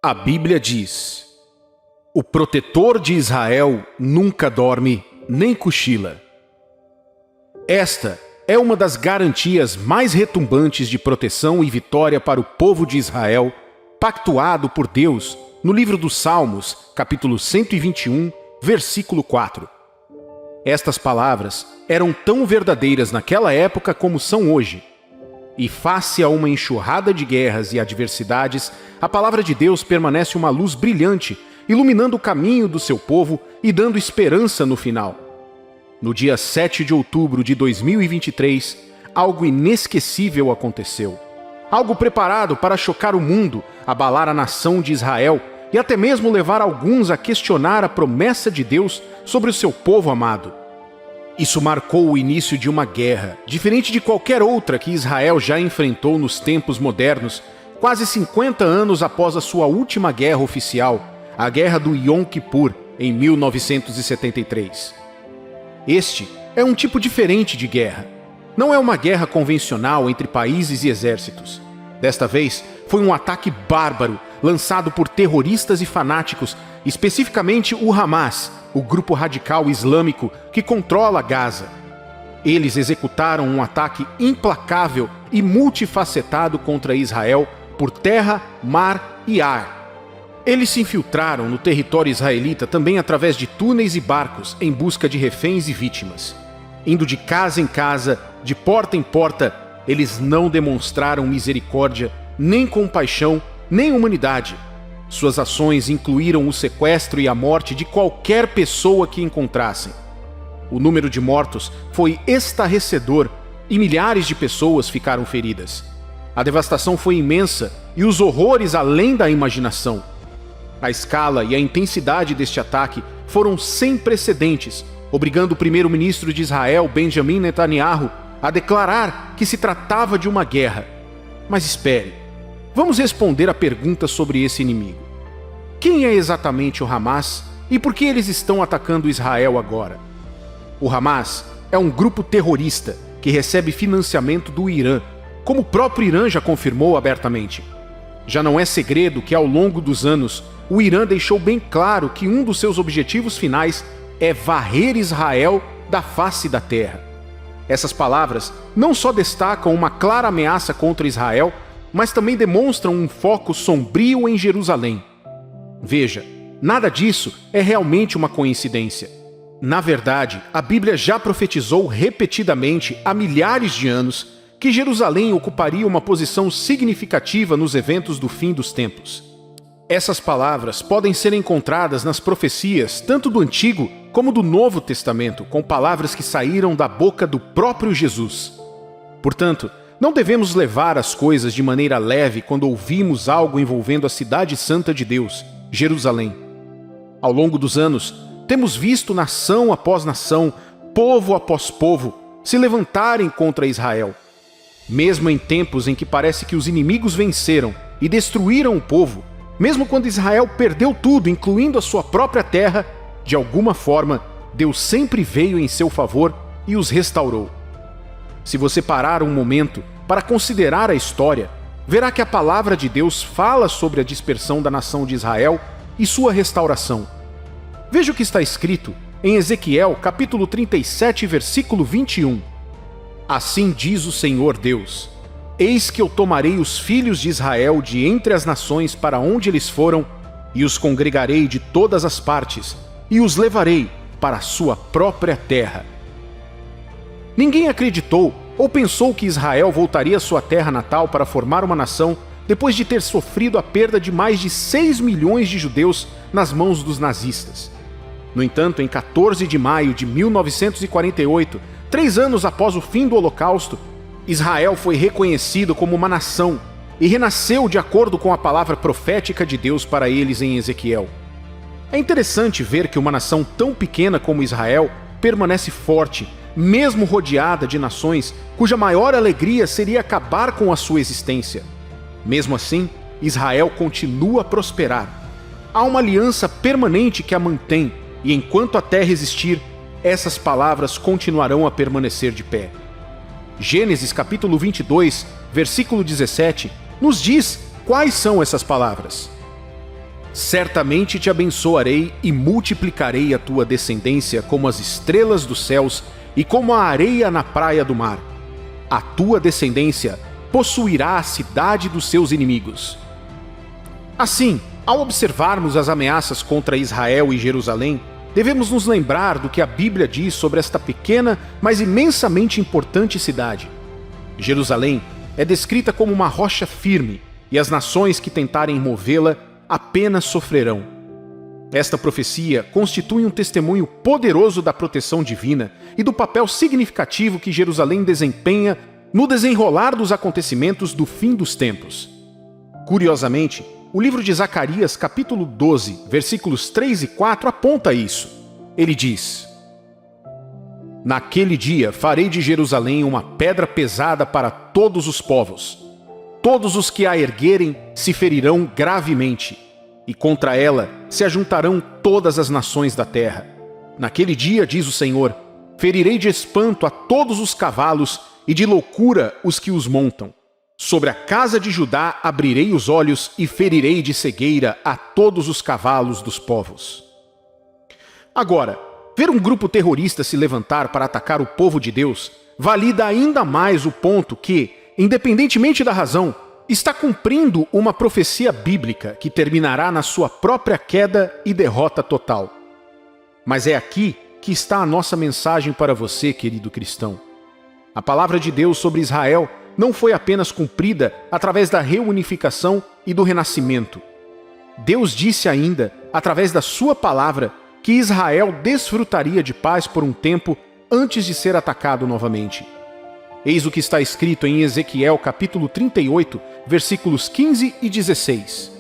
A Bíblia diz: o protetor de Israel nunca dorme nem cochila. Esta é uma das garantias mais retumbantes de proteção e vitória para o povo de Israel, pactuado por Deus no livro dos Salmos, capítulo 121, versículo 4. Estas palavras eram tão verdadeiras naquela época como são hoje. E face a uma enxurrada de guerras e adversidades, a palavra de Deus permanece uma luz brilhante, iluminando o caminho do seu povo e dando esperança no final. No dia 7 de outubro de 2023, algo inesquecível aconteceu. Algo preparado para chocar o mundo, abalar a nação de Israel e até mesmo levar alguns a questionar a promessa de Deus sobre o seu povo amado. Isso marcou o início de uma guerra, diferente de qualquer outra que Israel já enfrentou nos tempos modernos, quase 50 anos após a sua última guerra oficial, a Guerra do Yom Kippur, em 1973. Este é um tipo diferente de guerra. Não é uma guerra convencional entre países e exércitos. Desta vez, foi um ataque bárbaro, lançado por terroristas e fanáticos, especificamente o Hamas, o grupo radical islâmico que controla Gaza. Eles executaram um ataque implacável e multifacetado contra Israel por terra, mar e ar. Eles se infiltraram no território israelita também através de túneis e barcos em busca de reféns e vítimas. Indo de casa em casa, de porta em porta, eles não demonstraram misericórdia, nem compaixão, nem humanidade. Suas ações incluíram o sequestro e a morte de qualquer pessoa que encontrassem. O número de mortos foi estarrecedor e milhares de pessoas ficaram feridas. A devastação foi imensa e os horrores além da imaginação. A escala e a intensidade deste ataque foram sem precedentes, obrigando o primeiro-ministro de Israel, Benjamin Netanyahu, a declarar que se tratava de uma guerra. Mas espere, vamos responder a pergunta sobre esse inimigo. Quem é exatamente o Hamas e por que eles estão atacando Israel agora? O Hamas é um grupo terrorista que recebe financiamento do Irã, como o próprio Irã já confirmou abertamente. Já não é segredo que, ao longo dos anos, o Irã deixou bem claro que um dos seus objetivos finais é varrer Israel da face da terra. Essas palavras não só destacam uma clara ameaça contra Israel, mas também demonstram um foco sombrio em Jerusalém. Veja, nada disso é realmente uma coincidência. Na verdade, a Bíblia já profetizou repetidamente há milhares de anos que Jerusalém ocuparia uma posição significativa nos eventos do fim dos tempos. Essas palavras podem ser encontradas nas profecias tanto do Antigo como do Novo Testamento, com palavras que saíram da boca do próprio Jesus. Portanto, não devemos levar as coisas de maneira leve quando ouvimos algo envolvendo a cidade santa de Deus, Jerusalém. Ao longo dos anos, temos visto nação após nação, povo após povo, se levantarem contra Israel. Mesmo em tempos em que parece que os inimigos venceram e destruíram o povo, mesmo quando Israel perdeu tudo, incluindo a sua própria terra, de alguma forma, Deus sempre veio em seu favor e os restaurou. Se você parar um momento para considerar a história, verá que a palavra de Deus fala sobre a dispersão da nação de Israel e sua restauração. Veja o que está escrito em Ezequiel, capítulo 37, versículo 21. Assim diz o Senhor Deus: eis que eu tomarei os filhos de Israel de entre as nações para onde eles foram, e os congregarei de todas as partes, e os levarei para a sua própria terra. Ninguém acreditou ou pensou que Israel voltaria à sua terra natal para formar uma nação depois de ter sofrido a perda de mais de 6 milhões de judeus nas mãos dos nazistas. No entanto, em 14 de maio de 1948, 3 anos após o fim do Holocausto, Israel foi reconhecido como uma nação e renasceu de acordo com a palavra profética de Deus para eles em Ezequiel. É interessante ver que uma nação tão pequena como Israel permanece forte, mesmo rodeada de nações cuja maior alegria seria acabar com a sua existência. Mesmo assim, Israel continua a prosperar. Há uma aliança permanente que a mantém, e enquanto a terra existir, essas palavras continuarão a permanecer de pé. Gênesis capítulo 22, versículo 17, nos diz quais são essas palavras. Certamente te abençoarei e multiplicarei a tua descendência como as estrelas dos céus e como a areia na praia do mar. A tua descendência possuirá a cidade dos seus inimigos. Assim, ao observarmos as ameaças contra Israel e Jerusalém, devemos nos lembrar do que a Bíblia diz sobre esta pequena, mas imensamente importante cidade. Jerusalém é descrita como uma rocha firme, e as nações que tentarem movê-la apenas sofrerão. Esta profecia constitui um testemunho poderoso da proteção divina e do papel significativo que Jerusalém desempenha no desenrolar dos acontecimentos do fim dos tempos. Curiosamente, o livro de Zacarias, capítulo 12, versículos 3 e 4, aponta isso. Ele diz: Naquele dia farei de Jerusalém uma pedra pesada para todos os povos. Todos os que a erguerem se ferirão gravemente, e contra ela se ajuntarão todas as nações da terra. Naquele dia, diz o Senhor, ferirei de espanto a todos os cavalos e de loucura os que os montam. Sobre a casa de Judá abrirei os olhos e ferirei de cegueira a todos os cavalos dos povos. Agora, ver um grupo terrorista se levantar para atacar o povo de Deus valida ainda mais o ponto que, independentemente da razão, está cumprindo uma profecia bíblica que terminará na sua própria queda e derrota total. Mas é aqui que está a nossa mensagem para você, querido cristão. A palavra de Deus sobre Israel não foi apenas cumprida através da reunificação e do renascimento. Deus disse ainda, através da sua palavra, que Israel desfrutaria de paz por um tempo antes de ser atacado novamente. Eis o que está escrito em Ezequiel capítulo 38, versículos 15 e 16.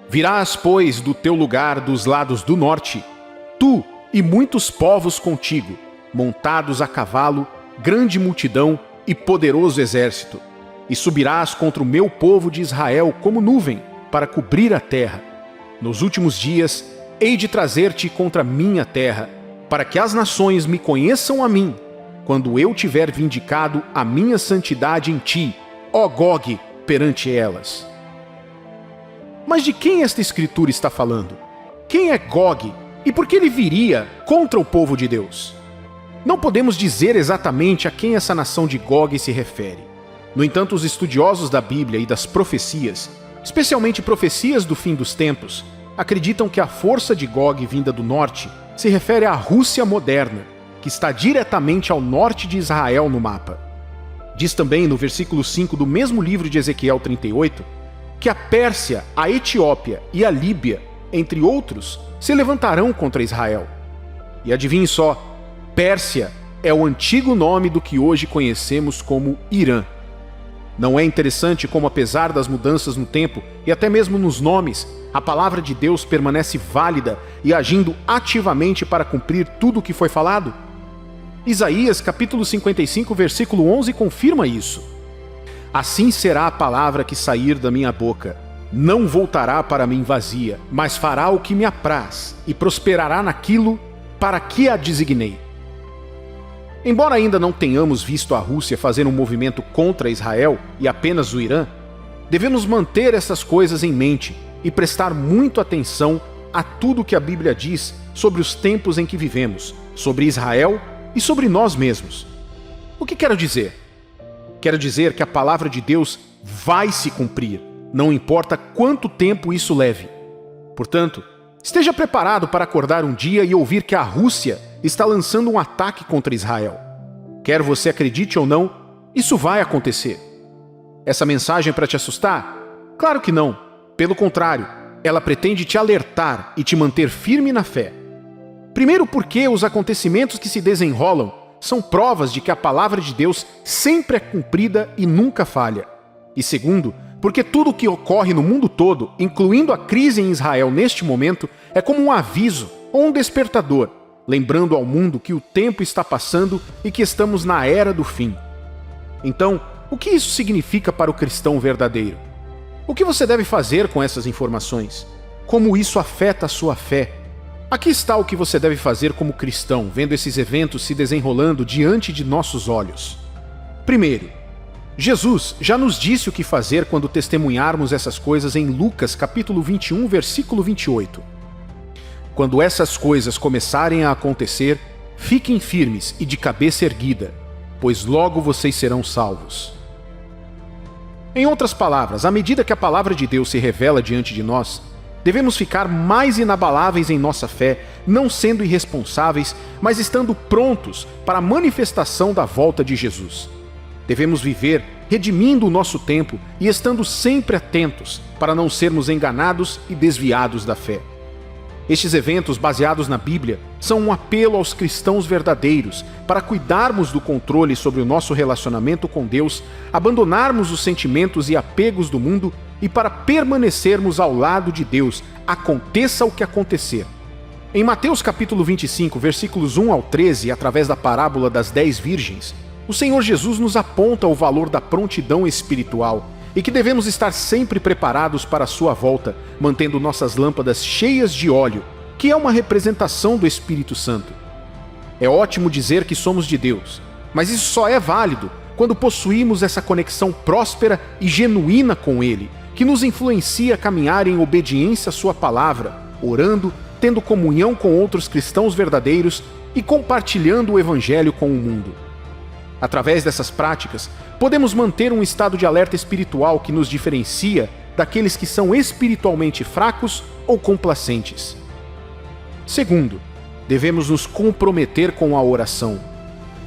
Virás, pois, do teu lugar dos lados do norte, tu e muitos povos contigo, montados a cavalo, grande multidão e poderoso exército, e subirás contra o meu povo de Israel como nuvem, para cobrir a terra. Nos últimos dias, hei de trazer-te contra minha terra, para que as nações me conheçam a mim, quando eu tiver vindicado a minha santidade em ti, ó Gog, perante elas. Mas de quem esta escritura está falando? Quem é Gog e por que ele viria contra o povo de Deus? Não podemos dizer exatamente a quem essa nação de Gog se refere. No entanto, os estudiosos da Bíblia e das profecias, especialmente profecias do fim dos tempos, acreditam que a força de Gog vinda do norte se refere à Rússia moderna, que está diretamente ao norte de Israel no mapa. Diz também no versículo 5 do mesmo livro de Ezequiel 38, que a Pérsia, a Etiópia e a Líbia, entre outros, se levantarão contra Israel. E adivinhe só, Pérsia é o antigo nome do que hoje conhecemos como Irã. Não é interessante como, apesar das mudanças no tempo e até mesmo nos nomes, a palavra de Deus permanece válida e agindo ativamente para cumprir tudo o que foi falado? Isaías capítulo 55, versículo 11 confirma isso. Assim será a palavra que sair da minha boca. Não voltará para mim vazia, mas fará o que me apraz e prosperará naquilo para que a designei. Embora ainda não tenhamos visto a Rússia fazer um movimento contra Israel e apenas o Irã, devemos manter essas coisas em mente e prestar muito atenção a tudo que a Bíblia diz sobre os tempos em que vivemos, sobre Israel e sobre nós mesmos. O que quero dizer? Quero dizer que a palavra de Deus vai se cumprir, não importa quanto tempo isso leve. Portanto, esteja preparado para acordar um dia e ouvir que a Rússia está lançando um ataque contra Israel. Quer você acredite ou não, isso vai acontecer. Essa mensagem é para te assustar? Claro que não. Pelo contrário, ela pretende te alertar e te manter firme na fé. Primeiro, porque os acontecimentos que se desenrolam são provas de que a palavra de Deus sempre é cumprida e nunca falha. E segundo, porque tudo o que ocorre no mundo todo, incluindo a crise em Israel neste momento, é como um aviso ou um despertador, lembrando ao mundo que o tempo está passando e que estamos na era do fim. Então, o que isso significa para o cristão verdadeiro? O que você deve fazer com essas informações? Como isso afeta a sua fé? Aqui está o que você deve fazer como cristão, vendo esses eventos se desenrolando diante de nossos olhos. Primeiro, Jesus já nos disse o que fazer quando testemunharmos essas coisas em Lucas capítulo 21, versículo 28. Quando essas coisas começarem a acontecer, fiquem firmes e de cabeça erguida, pois logo vocês serão salvos. Em outras palavras, à medida que a palavra de Deus se revela diante de nós, devemos ficar mais inabaláveis em nossa fé, não sendo irresponsáveis, mas estando prontos para a manifestação da volta de Jesus. Devemos viver redimindo o nosso tempo e estando sempre atentos para não sermos enganados e desviados da fé. Estes eventos baseados na Bíblia são um apelo aos cristãos verdadeiros para cuidarmos do controle sobre o nosso relacionamento com Deus, abandonarmos os sentimentos e apegos do mundo e para permanecermos ao lado de Deus, aconteça o que acontecer. Em Mateus capítulo 25, versículos 1 ao 13, através da parábola das 10 virgens, o Senhor Jesus nos aponta o valor da prontidão espiritual e que devemos estar sempre preparados para a sua volta, mantendo nossas lâmpadas cheias de óleo, que é uma representação do Espírito Santo. É ótimo dizer que somos de Deus, mas isso só é válido quando possuímos essa conexão próspera e genuína com Ele, que nos influencia a caminhar em obediência à sua palavra, orando, tendo comunhão com outros cristãos verdadeiros e compartilhando o Evangelho com o mundo. Através dessas práticas, podemos manter um estado de alerta espiritual que nos diferencia daqueles que são espiritualmente fracos ou complacentes. Segundo, devemos nos comprometer com a oração.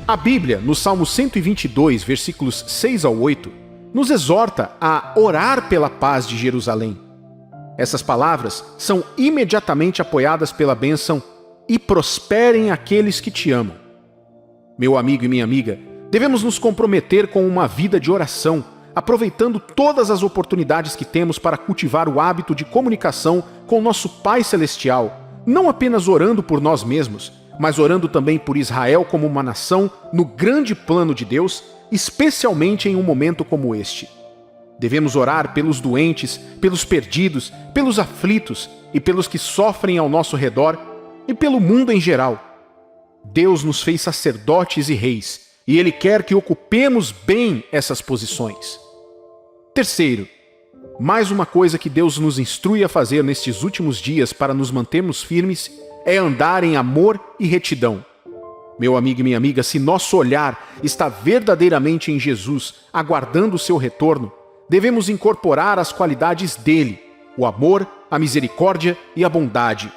A Bíblia, no Salmo 122, versículos 6 ao 8, nos exorta a orar pela paz de Jerusalém. Essas palavras são imediatamente apoiadas pela bênção "e prosperem aqueles que te amam". Meu amigo e minha amiga, devemos nos comprometer com uma vida de oração, aproveitando todas as oportunidades que temos para cultivar o hábito de comunicação com nosso Pai Celestial, não apenas orando por nós mesmos, mas orando também por Israel como uma nação no grande plano de Deus, especialmente em um momento como este. Devemos orar pelos doentes, pelos perdidos, pelos aflitos e pelos que sofrem ao nosso redor e pelo mundo em geral. Deus nos fez sacerdotes e reis, e Ele quer que ocupemos bem essas posições. Terceiro, mais uma coisa que Deus nos instrui a fazer nestes últimos dias para nos mantermos firmes é andar em amor e retidão. Meu amigo e minha amiga, se nosso olhar está verdadeiramente em Jesus, aguardando o seu retorno, devemos incorporar as qualidades dele, o amor, a misericórdia e a bondade.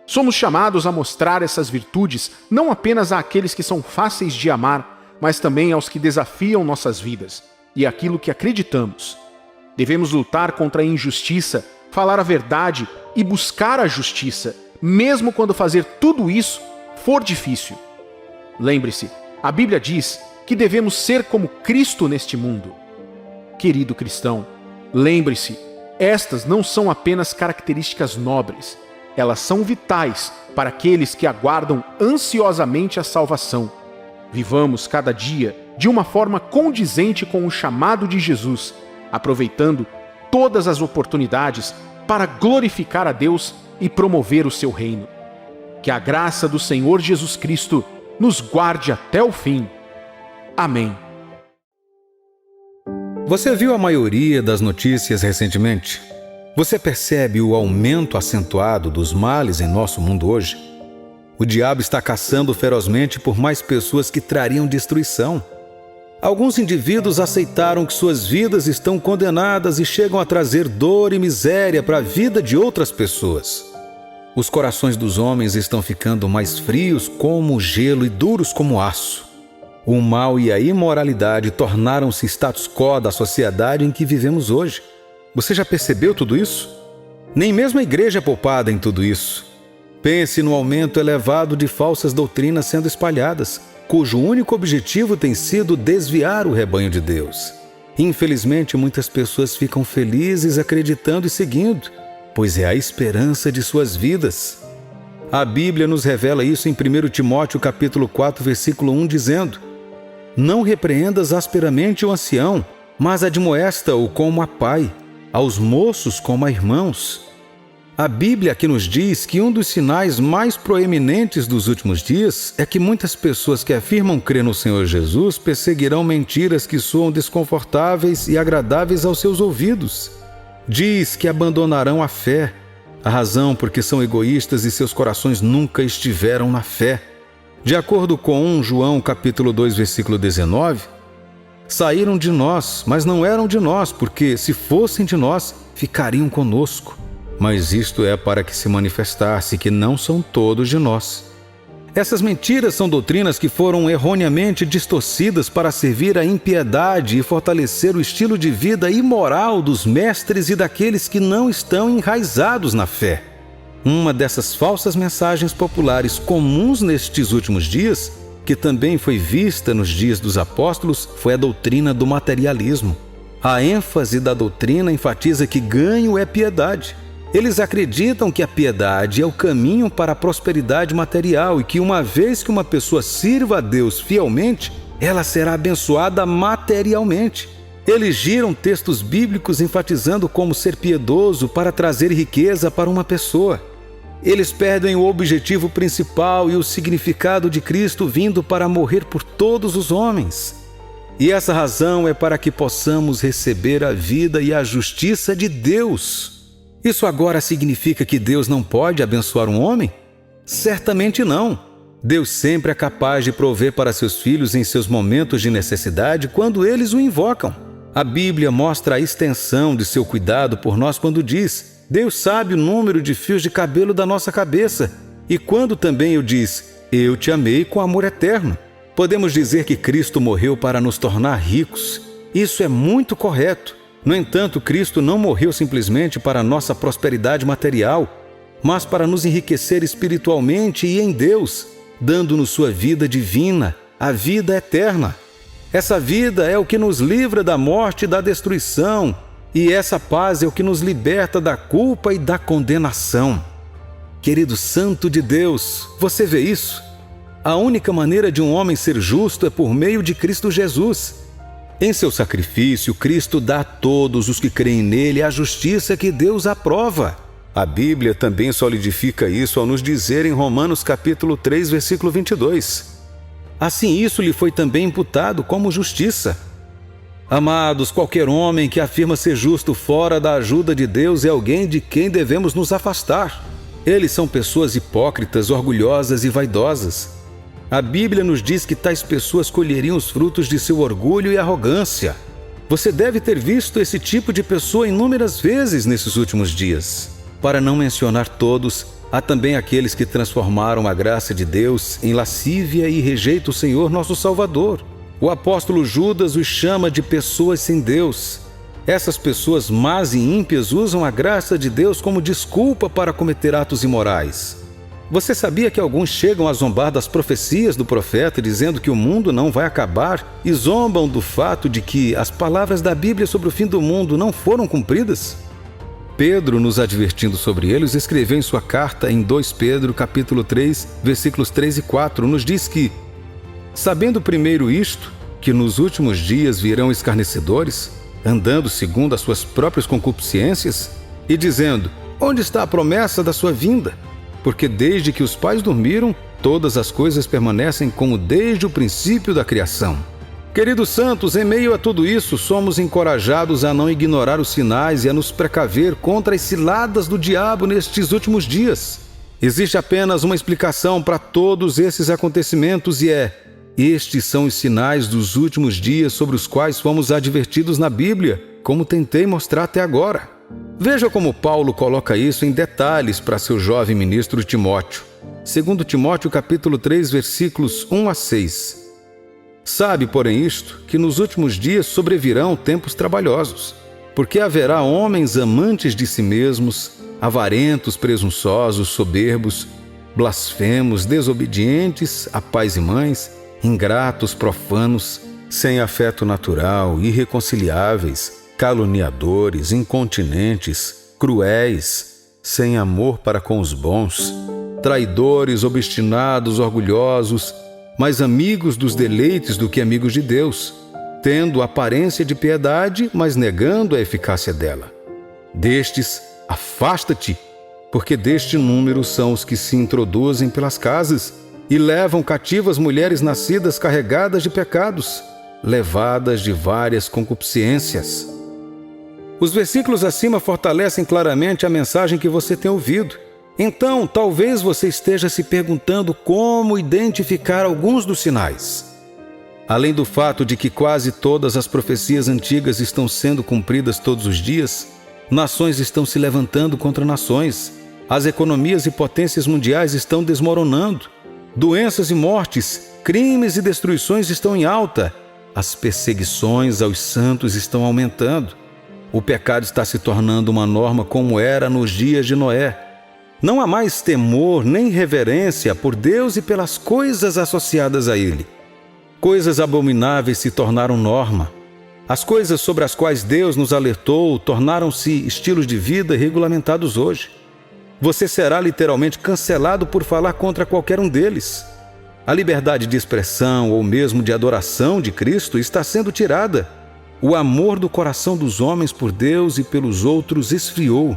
Somos chamados a mostrar essas virtudes não apenas àqueles que são fáceis de amar, mas também aos que desafiam nossas vidas e aquilo que acreditamos. Devemos lutar contra a injustiça, falar a verdade e buscar a justiça, mesmo quando fazer tudo isso for difícil. Lembre-se, a Bíblia diz que devemos ser como Cristo neste mundo. Querido cristão, lembre-se, estas não são apenas características nobres, elas são vitais para aqueles que aguardam ansiosamente a salvação. Vivamos cada dia de uma forma condizente com o chamado de Jesus, aproveitando todas as oportunidades para glorificar a Deus e promover o seu reino. Que a graça do Senhor Jesus Cristo nos guarde até o fim. Amém. Você viu a maioria das notícias recentemente? Você percebe o aumento acentuado dos males em nosso mundo hoje? O diabo está caçando ferozmente por mais pessoas que trariam destruição. Alguns indivíduos aceitaram que suas vidas estão condenadas e chegam a trazer dor e miséria para a vida de outras pessoas. Os corações dos homens estão ficando mais frios como gelo e duros como aço. O mal e a imoralidade tornaram-se status quo da sociedade em que vivemos hoje. Você já percebeu tudo isso? Nem mesmo a igreja é poupada em tudo isso. Pense no aumento elevado de falsas doutrinas sendo espalhadas, cujo único objetivo tem sido desviar o rebanho de Deus. Infelizmente, muitas pessoas ficam felizes acreditando e seguindo, pois é a esperança de suas vidas. A Bíblia nos revela isso em 1 Timóteo capítulo 4, versículo 1, dizendo: "Não repreendas asperamente o ancião, mas admoesta-o como a pai, aos moços como a irmãos." A Bíblia aqui nos diz que um dos sinais mais proeminentes dos últimos dias é que muitas pessoas que afirmam crer no Senhor Jesus perseguirão mentiras que soam desconfortáveis e agradáveis aos seus ouvidos. Diz que abandonarão a fé, a razão porque são egoístas e seus corações nunca estiveram na fé. De acordo com 1 João capítulo 2, versículo 19, saíram de nós, mas não eram de nós, porque se fossem de nós, ficariam conosco. Mas isto é para que se manifestasse que não são todos de nós. Essas mentiras são doutrinas que foram erroneamente distorcidas para servir à impiedade e fortalecer o estilo de vida imoral dos mestres e daqueles que não estão enraizados na fé. Uma dessas falsas mensagens populares comuns nestes últimos dias, que também foi vista nos dias dos apóstolos, foi a doutrina do materialismo. A ênfase da doutrina enfatiza que ganho é piedade. Eles acreditam que a piedade é o caminho para a prosperidade material e que uma vez que uma pessoa sirva a Deus fielmente, ela será abençoada materialmente. Eles giram textos bíblicos enfatizando como ser piedoso para trazer riqueza para uma pessoa. Eles perdem o objetivo principal e o significado de Cristo vindo para morrer por todos os homens. E essa razão é para que possamos receber a vida e a justiça de Deus. Isso agora significa que Deus não pode abençoar um homem? Certamente não. Deus sempre é capaz de prover para seus filhos em seus momentos de necessidade quando eles o invocam. A Bíblia mostra a extensão de seu cuidado por nós quando diz: Deus sabe o número de fios de cabelo da nossa cabeça. E quando também diz: eu te amei com amor eterno. Podemos dizer que Cristo morreu para nos tornar ricos. Isso é muito correto. No entanto, Cristo não morreu simplesmente para a nossa prosperidade material, mas para nos enriquecer espiritualmente e em Deus, dando-nos sua vida divina, a vida eterna. Essa vida é o que nos livra da morte e da destruição, e essa paz é o que nos liberta da culpa e da condenação. Querido Santo de Deus, você vê isso? A única maneira de um homem ser justo é por meio de Cristo Jesus. Em seu sacrifício, Cristo dá a todos os que creem nele a justiça que Deus aprova. A Bíblia também solidifica isso ao nos dizer em Romanos capítulo 3, versículo 22. Assim isso lhe foi também imputado como justiça. Amados, qualquer homem que afirma ser justo fora da ajuda de Deus é alguém de quem devemos nos afastar. Eles são pessoas hipócritas, orgulhosas e vaidosas. A Bíblia nos diz que tais pessoas colheriam os frutos de seu orgulho e arrogância. Você deve ter visto esse tipo de pessoa inúmeras vezes nesses últimos dias. Para não mencionar todos, há também aqueles que transformaram a graça de Deus em lascívia e rejeitam o Senhor nosso Salvador. O apóstolo Judas os chama de pessoas sem Deus. Essas pessoas más e ímpias usam a graça de Deus como desculpa para cometer atos imorais. Você sabia que alguns chegam a zombar das profecias do profeta, dizendo que o mundo não vai acabar, e zombam do fato de que as palavras da Bíblia sobre o fim do mundo não foram cumpridas? Pedro, nos advertindo sobre eles, escreveu em sua carta em 2 Pedro, capítulo 3, versículos 3 e 4, nos diz que: sabendo primeiro isto, que nos últimos dias virão escarnecedores, andando segundo as suas próprias concupiscências, e dizendo: onde está a promessa da sua vinda? Porque desde que os pais dormiram, todas as coisas permanecem como desde o princípio da criação. Queridos santos, em meio a tudo isso, somos encorajados a não ignorar os sinais e a nos precaver contra as ciladas do diabo nestes últimos dias. Existe apenas uma explicação para todos esses acontecimentos e estes são os sinais dos últimos dias sobre os quais fomos advertidos na Bíblia, como tentei mostrar até agora. Veja como Paulo coloca isso em detalhes para seu jovem ministro Timóteo. 2 Timóteo capítulo 3, versículos 1 a 6. Sabe, porém, isto, que nos últimos dias sobrevirão tempos trabalhosos, porque haverá homens amantes de si mesmos, avarentos, presunçosos, soberbos, blasfemos, desobedientes a pais e mães, ingratos, profanos, sem afeto natural, irreconciliáveis, caluniadores, incontinentes, cruéis, sem amor para com os bons, traidores, obstinados, orgulhosos, mais amigos dos deleites do que amigos de Deus, tendo aparência de piedade, mas negando a eficácia dela. Destes, afasta-te, porque deste número são os que se introduzem pelas casas e levam cativas mulheres nascidas carregadas de pecados, levadas de várias concupiscências. Os versículos acima fortalecem claramente a mensagem que você tem ouvido. Então, talvez você esteja se perguntando como identificar alguns dos sinais. Além do fato de que quase todas as profecias antigas estão sendo cumpridas todos os dias, nações estão se levantando contra nações, as economias e potências mundiais estão desmoronando, doenças e mortes, crimes e destruições estão em alta, as perseguições aos santos estão aumentando, o pecado está se tornando uma norma como era nos dias de Noé. Não há mais temor nem reverência por Deus e pelas coisas associadas a Ele. Coisas abomináveis se tornaram norma. As coisas sobre as quais Deus nos alertou tornaram-se estilos de vida regulamentados hoje. Você será literalmente cancelado por falar contra qualquer um deles. A liberdade de expressão ou mesmo de adoração de Cristo está sendo tirada. O amor do coração dos homens por Deus e pelos outros esfriou.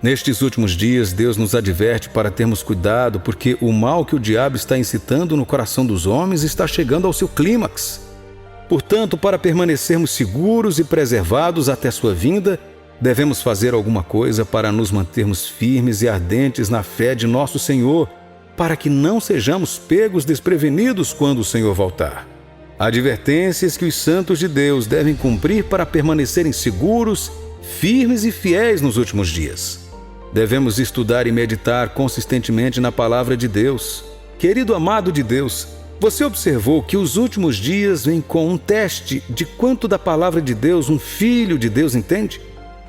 Nestes últimos dias, Deus nos adverte para termos cuidado, porque o mal que o diabo está incitando no coração dos homens está chegando ao seu clímax. Portanto, para permanecermos seguros e preservados até sua vinda, devemos fazer alguma coisa para nos mantermos firmes e ardentes na fé de nosso Senhor, para que não sejamos pegos desprevenidos quando o Senhor voltar. Advertências que os santos de Deus devem cumprir para permanecerem seguros, firmes e fiéis nos últimos dias. Devemos estudar e meditar consistentemente na palavra de Deus. Querido amado de Deus, você observou que os últimos dias vêm com um teste de quanto da palavra de Deus um filho de Deus entende?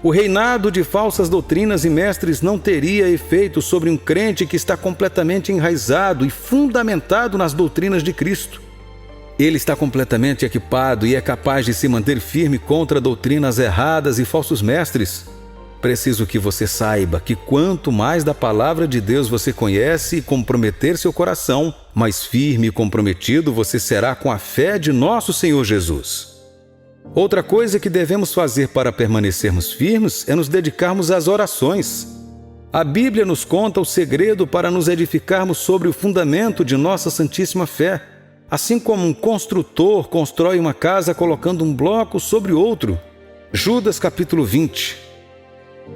O reinado de falsas doutrinas e mestres não teria efeito sobre um crente que está completamente enraizado e fundamentado nas doutrinas de Cristo. Ele está completamente equipado e é capaz de se manter firme contra doutrinas erradas e falsos mestres. Preciso que você saiba que quanto mais da palavra de Deus você conhece e comprometer seu coração, mais firme e comprometido você será com a fé de nosso Senhor Jesus. Outra coisa que devemos fazer para permanecermos firmes é nos dedicarmos às orações. A Bíblia nos conta o segredo para nos edificarmos sobre o fundamento de nossa santíssima fé, assim como um construtor constrói uma casa colocando um bloco sobre outro. Judas capítulo 20.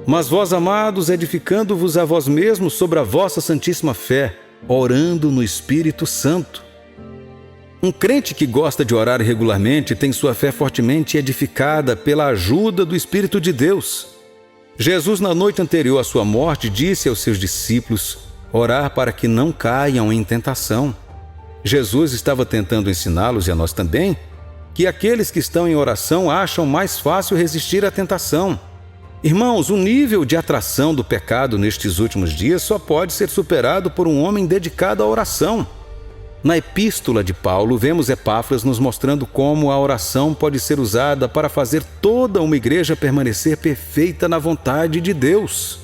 Mas vós, amados, edificando-vos a vós mesmos sobre a vossa santíssima fé, orando no Espírito Santo. Um crente que gosta de orar regularmente tem sua fé fortemente edificada pela ajuda do Espírito de Deus. Jesus, na noite anterior à sua morte, disse aos seus discípulos orar para que não caiam em tentação. Jesus estava tentando ensiná-los, e a nós também, que aqueles que estão em oração acham mais fácil resistir à tentação. Irmãos, o nível de atração do pecado nestes últimos dias só pode ser superado por um homem dedicado à oração. Na epístola de Paulo, vemos Epáfras nos mostrando como a oração pode ser usada para fazer toda uma igreja permanecer perfeita na vontade de Deus.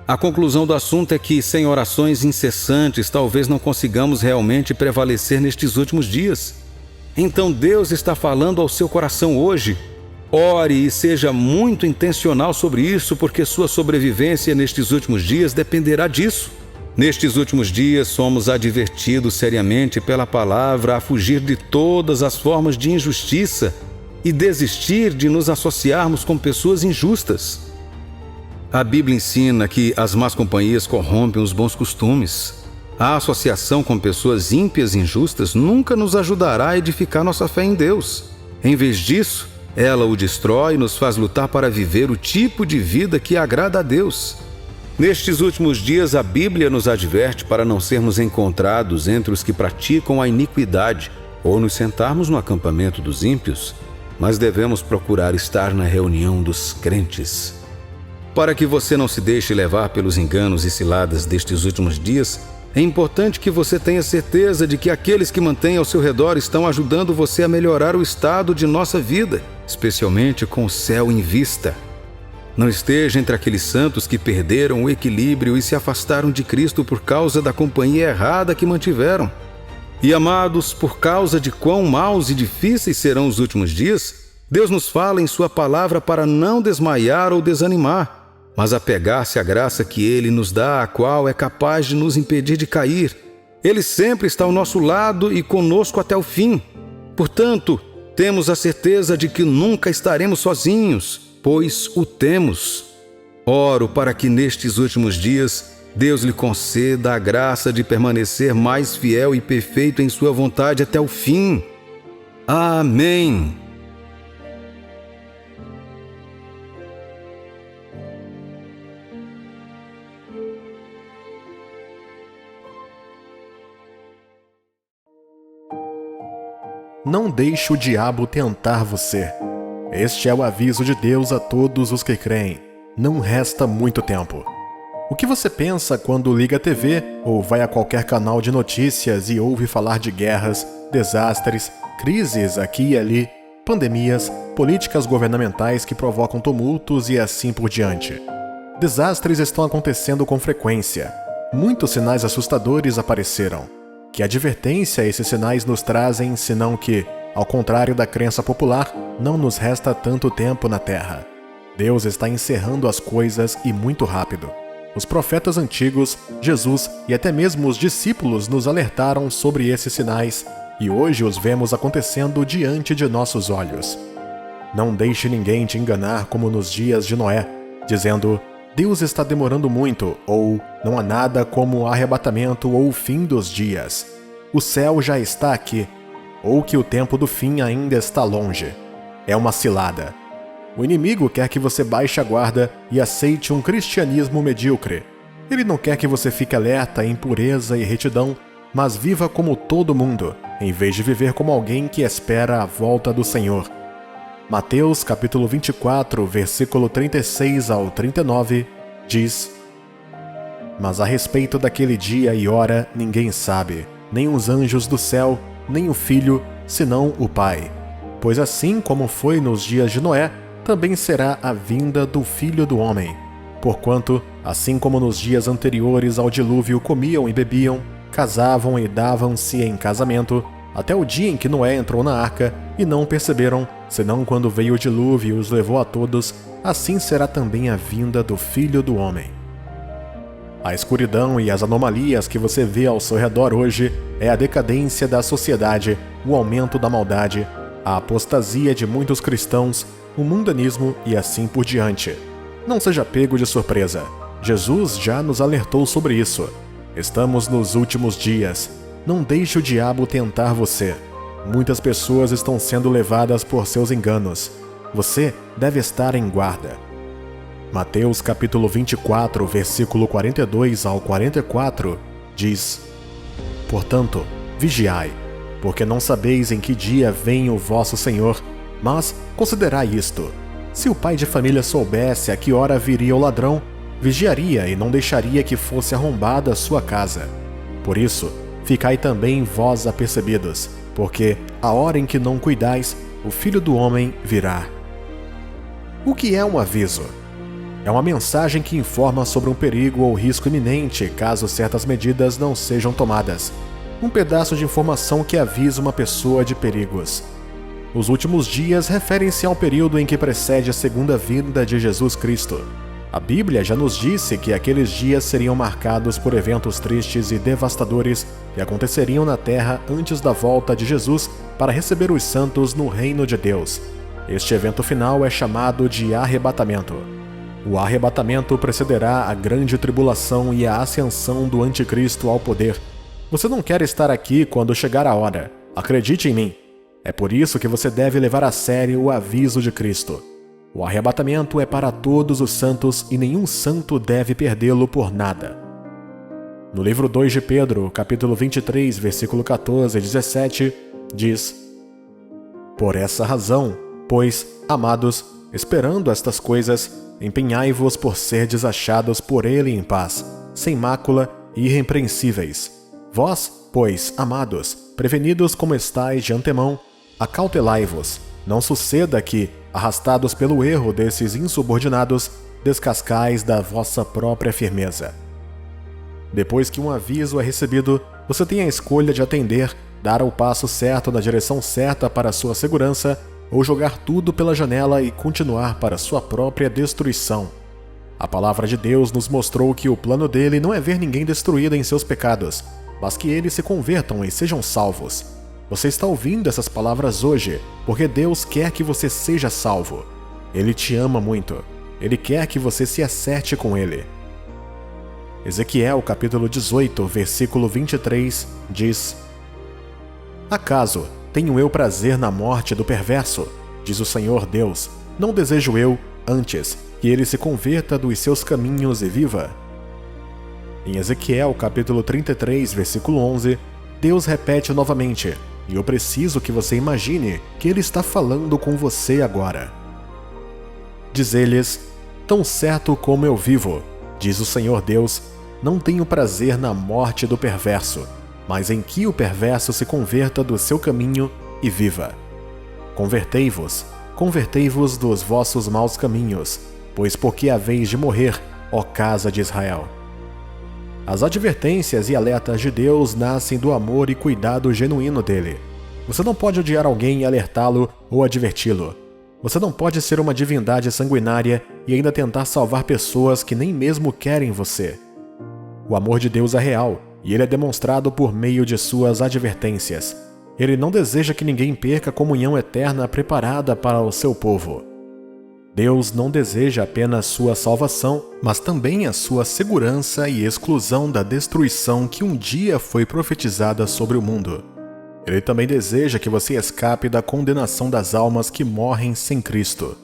A conclusão do assunto é que, sem orações incessantes, talvez não consigamos realmente prevalecer nestes últimos dias. Então Deus está falando ao seu coração hoje. Ore e seja muito intencional sobre isso, porque sua sobrevivência nestes últimos dias dependerá disso. Nestes últimos dias, somos advertidos seriamente pela palavra a fugir de todas as formas de injustiça e desistir de nos associarmos com pessoas injustas. A Bíblia ensina que as más companhias corrompem os bons costumes. A associação com pessoas ímpias e injustas nunca nos ajudará a edificar nossa fé em Deus. Em vez disso, ela o destrói e nos faz lutar para viver o tipo de vida que agrada a Deus. Nestes últimos dias, a Bíblia nos adverte para não sermos encontrados entre os que praticam a iniquidade ou nos sentarmos no acampamento dos ímpios, mas devemos procurar estar na reunião dos crentes. Para que você não se deixe levar pelos enganos e ciladas destes últimos dias, é importante que você tenha certeza de que aqueles que mantêm ao seu redor estão ajudando você a melhorar o estado de nossa vida, especialmente com o céu em vista. Não esteja entre aqueles santos que perderam o equilíbrio e se afastaram de Cristo por causa da companhia errada que mantiveram. E amados, por causa de quão maus e difíceis serão os últimos dias, Deus nos fala em sua palavra para não desmaiar ou desanimar. mas apegar-se à graça que Ele nos dá, a qual é capaz de nos impedir de cair. Ele sempre está ao nosso lado e conosco até o fim. Portanto, temos a certeza de que nunca estaremos sozinhos, pois o temos. Oro para que nestes últimos dias Deus lhe conceda a graça de permanecer mais fiel e perfeito em sua vontade até o fim. Amém. Não deixe o diabo tentar você. Este é o aviso de Deus a todos os que creem. Não resta muito tempo. O que você pensa quando liga a TV ou vai a qualquer canal de notícias e ouve falar de guerras, desastres, crises aqui e ali, pandemias, políticas governamentais que provocam tumultos e assim por diante? Desastres estão acontecendo com frequência. Muitos sinais assustadores apareceram. Que advertência esses sinais nos trazem, senão que, ao contrário da crença popular, não nos resta tanto tempo na Terra. Deus está encerrando as coisas e muito rápido. Os profetas antigos, Jesus e até mesmo os discípulos nos alertaram sobre esses sinais e hoje os vemos acontecendo diante de nossos olhos. Não deixe ninguém te enganar como nos dias de Noé, dizendo: Deus está demorando muito, ou não há nada como o arrebatamento ou o fim dos dias. O céu já está aqui, ou que o tempo do fim ainda está longe. É uma cilada. O inimigo quer que você baixe a guarda e aceite um cristianismo medíocre. Ele não quer que você fique alerta em pureza e retidão, mas viva como todo mundo, em vez de viver como alguém que espera a volta do Senhor. Mateus capítulo 24, versículo 36 ao 39, diz: Mas a respeito daquele dia e hora ninguém sabe, nem os anjos do céu, nem o Filho, senão o Pai. Pois assim como foi nos dias de Noé, também será a vinda do Filho do Homem. Porquanto, assim como nos dias anteriores ao dilúvio comiam e bebiam, casavam e davam-se em casamento, até o dia em que Noé entrou na arca, e não perceberam, senão quando veio o dilúvio e os levou a todos, assim será também a vinda do Filho do Homem. A escuridão e as anomalias que você vê ao seu redor hoje é a decadência da sociedade, o aumento da maldade, a apostasia de muitos cristãos, o mundanismo e assim por diante. Não seja pego de surpresa. Jesus já nos alertou sobre isso. Estamos nos últimos dias. Não deixe o diabo tentar você. Muitas pessoas estão sendo levadas por seus enganos. Você deve estar em guarda. Mateus capítulo 24, versículo 42 ao 44, diz: Portanto, vigiai, porque não sabeis em que dia vem o vosso Senhor. Mas considerai isto: se o pai de família soubesse a que hora viria o ladrão, vigiaria e não deixaria que fosse arrombada a sua casa. Por isso, ficai também vós apercebidos, porque a hora em que não cuidais, o Filho do Homem virá. O que é um aviso? É uma mensagem que informa sobre um perigo ou risco iminente caso certas medidas não sejam tomadas. Um pedaço de informação que avisa uma pessoa de perigos. Os últimos dias referem-se ao período em que precede a segunda vinda de Jesus Cristo. A Bíblia já nos disse que aqueles dias seriam marcados por eventos tristes e devastadores que aconteceriam na terra antes da volta de Jesus para receber os santos no reino de Deus. Este evento final é chamado de arrebatamento. O arrebatamento precederá a grande tribulação e a ascensão do anticristo ao poder. Você não quer estar aqui quando chegar a hora. Acredite em mim. É por isso que você deve levar a sério o aviso de Cristo. O arrebatamento é para todos os santos e nenhum santo deve perdê-lo por nada. No livro 2 de Pedro, capítulo 23, versículo 14 e 17, diz: Por essa razão, pois, amados, esperando estas coisas, empenhai-vos por serdes achados por ele em paz, sem mácula e irrepreensíveis. Vós, pois, amados, prevenidos como estáis de antemão, acautelai-vos, não suceda que, arrastados pelo erro desses insubordinados, descascais da vossa própria firmeza. Depois que um aviso é recebido, você tem a escolha de atender, dar o passo certo na direção certa para a sua segurança, ou jogar tudo pela janela e continuar para sua própria destruição. A palavra de Deus nos mostrou que o plano dele não é ver ninguém destruído em seus pecados, mas que eles se convertam e sejam salvos. Você está ouvindo essas palavras hoje porque Deus quer que você seja salvo. Ele te ama muito. Ele quer que você se acerte com Ele. Ezequiel capítulo 18, versículo 23 diz: Acaso tenho eu prazer na morte do perverso? Diz o Senhor Deus. Não desejo eu, antes, que ele se converta dos seus caminhos e viva? Em Ezequiel capítulo 33, versículo 11, Deus repete novamente, e eu preciso que você imagine que Ele está falando com você agora. Diz-lhes: Tão certo como eu vivo, diz o Senhor Deus, não tenho prazer na morte do perverso, mas em que o perverso se converta do seu caminho e viva. Convertei-vos dos vossos maus caminhos, pois porque haveis de morrer, ó casa de Israel. As advertências e alertas de Deus nascem do amor e cuidado genuíno dele. Você não pode odiar alguém e alertá-lo ou adverti-lo. Você não pode ser uma divindade sanguinária e ainda tentar salvar pessoas que nem mesmo querem você. O amor de Deus é real, e ele é demonstrado por meio de suas advertências. Ele não deseja que ninguém perca a comunhão eterna preparada para o seu povo. Deus não deseja apenas sua salvação, mas também a sua segurança e exclusão da destruição que um dia foi profetizada sobre o mundo. Ele também deseja que você escape da condenação das almas que morrem sem Cristo.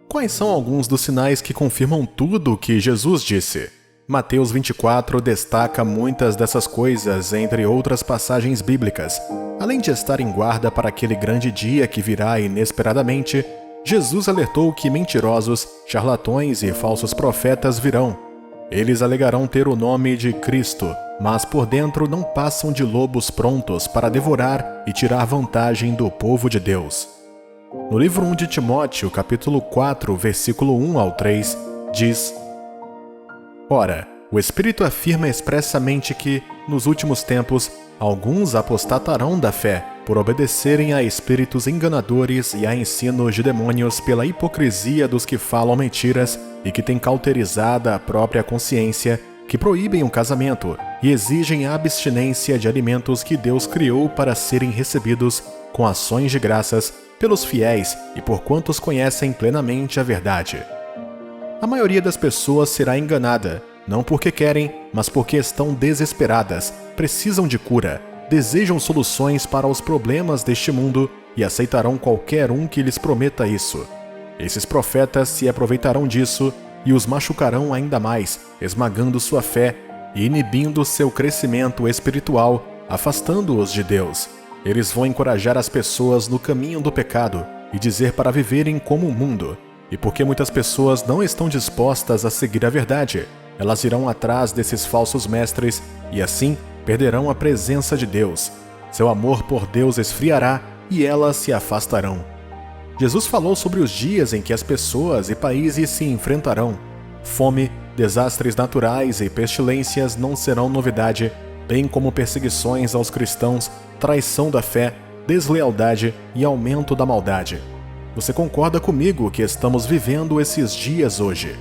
Quais são alguns dos sinais que confirmam tudo o que Jesus disse? Mateus 24 destaca muitas dessas coisas, entre outras passagens bíblicas. Além de estar em guarda para aquele grande dia que virá inesperadamente, Jesus alertou que mentirosos, charlatões e falsos profetas virão. Eles alegarão ter o nome de Cristo, mas por dentro não passam de lobos prontos para devorar e tirar vantagem do povo de Deus. No livro 1 de Timóteo, capítulo 4, versículo 1 ao 3, diz: Ora, o Espírito afirma expressamente que, nos últimos tempos, alguns apostatarão da fé, por obedecerem a espíritos enganadores e a ensinos de demônios pela hipocrisia dos que falam mentiras e que têm cauterizada a própria consciência, que proíbem o casamento e exigem a abstinência de alimentos que Deus criou para serem recebidos com ações de graças pelos fiéis e por quantos conhecem plenamente a verdade. A maioria das pessoas será enganada, não porque querem, mas porque estão desesperadas, precisam de cura, desejam soluções para os problemas deste mundo e aceitarão qualquer um que lhes prometa isso. Esses profetas se aproveitarão disso e os machucarão ainda mais, esmagando sua fé e inibindo seu crescimento espiritual, afastando-os de Deus. Eles vão encorajar as pessoas no caminho do pecado e dizer para viverem como o mundo. E porque muitas pessoas não estão dispostas a seguir a verdade, elas irão atrás desses falsos mestres e assim perderão a presença de Deus. Seu amor por Deus esfriará e elas se afastarão. Jesus falou sobre os dias em que as pessoas e países se enfrentarão. Fome, desastres naturais e pestilências não serão novidade, bem como perseguições aos cristãos, traição da fé, deslealdade e aumento da maldade. Você concorda comigo que estamos vivendo esses dias hoje?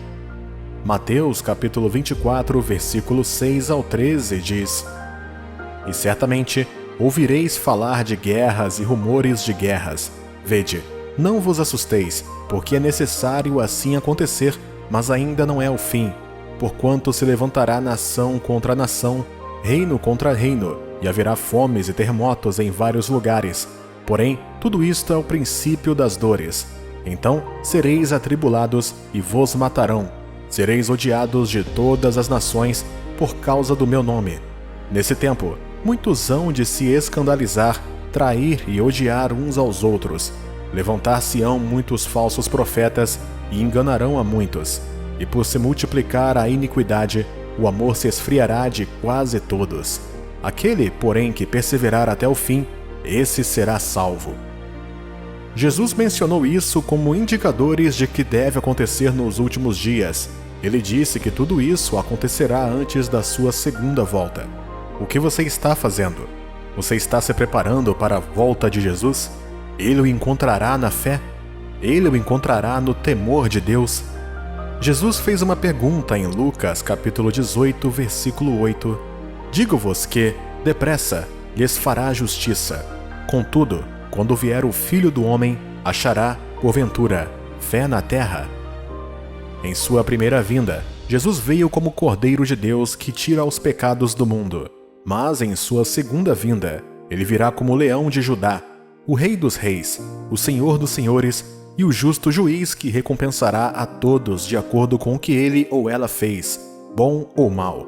Mateus capítulo 24, versículo 6 ao 13 diz: E certamente ouvireis falar de guerras e rumores de guerras. Vede, não vos assusteis, porque é necessário assim acontecer, mas ainda não é o fim. Porquanto se levantará nação contra nação, reino contra reino, e haverá fomes e terremotos em vários lugares. Porém, tudo isto é o princípio das dores. Então sereis atribulados e vos matarão. Sereis odiados de todas as nações por causa do meu nome. Nesse tempo, muitos hão de se escandalizar, trair e odiar uns aos outros. Levantar-se-ão muitos falsos profetas e enganarão a muitos. E por se multiplicar a iniquidade, o amor se esfriará de quase todos. Aquele, porém, que perseverar até o fim, esse será salvo. Jesus mencionou isso como indicadores de que deve acontecer nos últimos dias. Ele disse que tudo isso acontecerá antes da sua segunda volta. O que você está fazendo? Você está se preparando para a volta de Jesus? Ele o encontrará na fé? Ele o encontrará no temor de Deus? Jesus fez uma pergunta em Lucas capítulo 18, versículo 8. Digo-vos que, depressa, lhes fará justiça. Contudo, quando vier o Filho do Homem, achará, porventura, fé na terra? Em sua primeira vinda, Jesus veio como Cordeiro de Deus que tira os pecados do mundo. Mas em sua segunda vinda, ele virá como Leão de Judá, o Rei dos Reis, o Senhor dos Senhores e o justo juiz que recompensará a todos de acordo com o que ele ou ela fez, bom ou mal.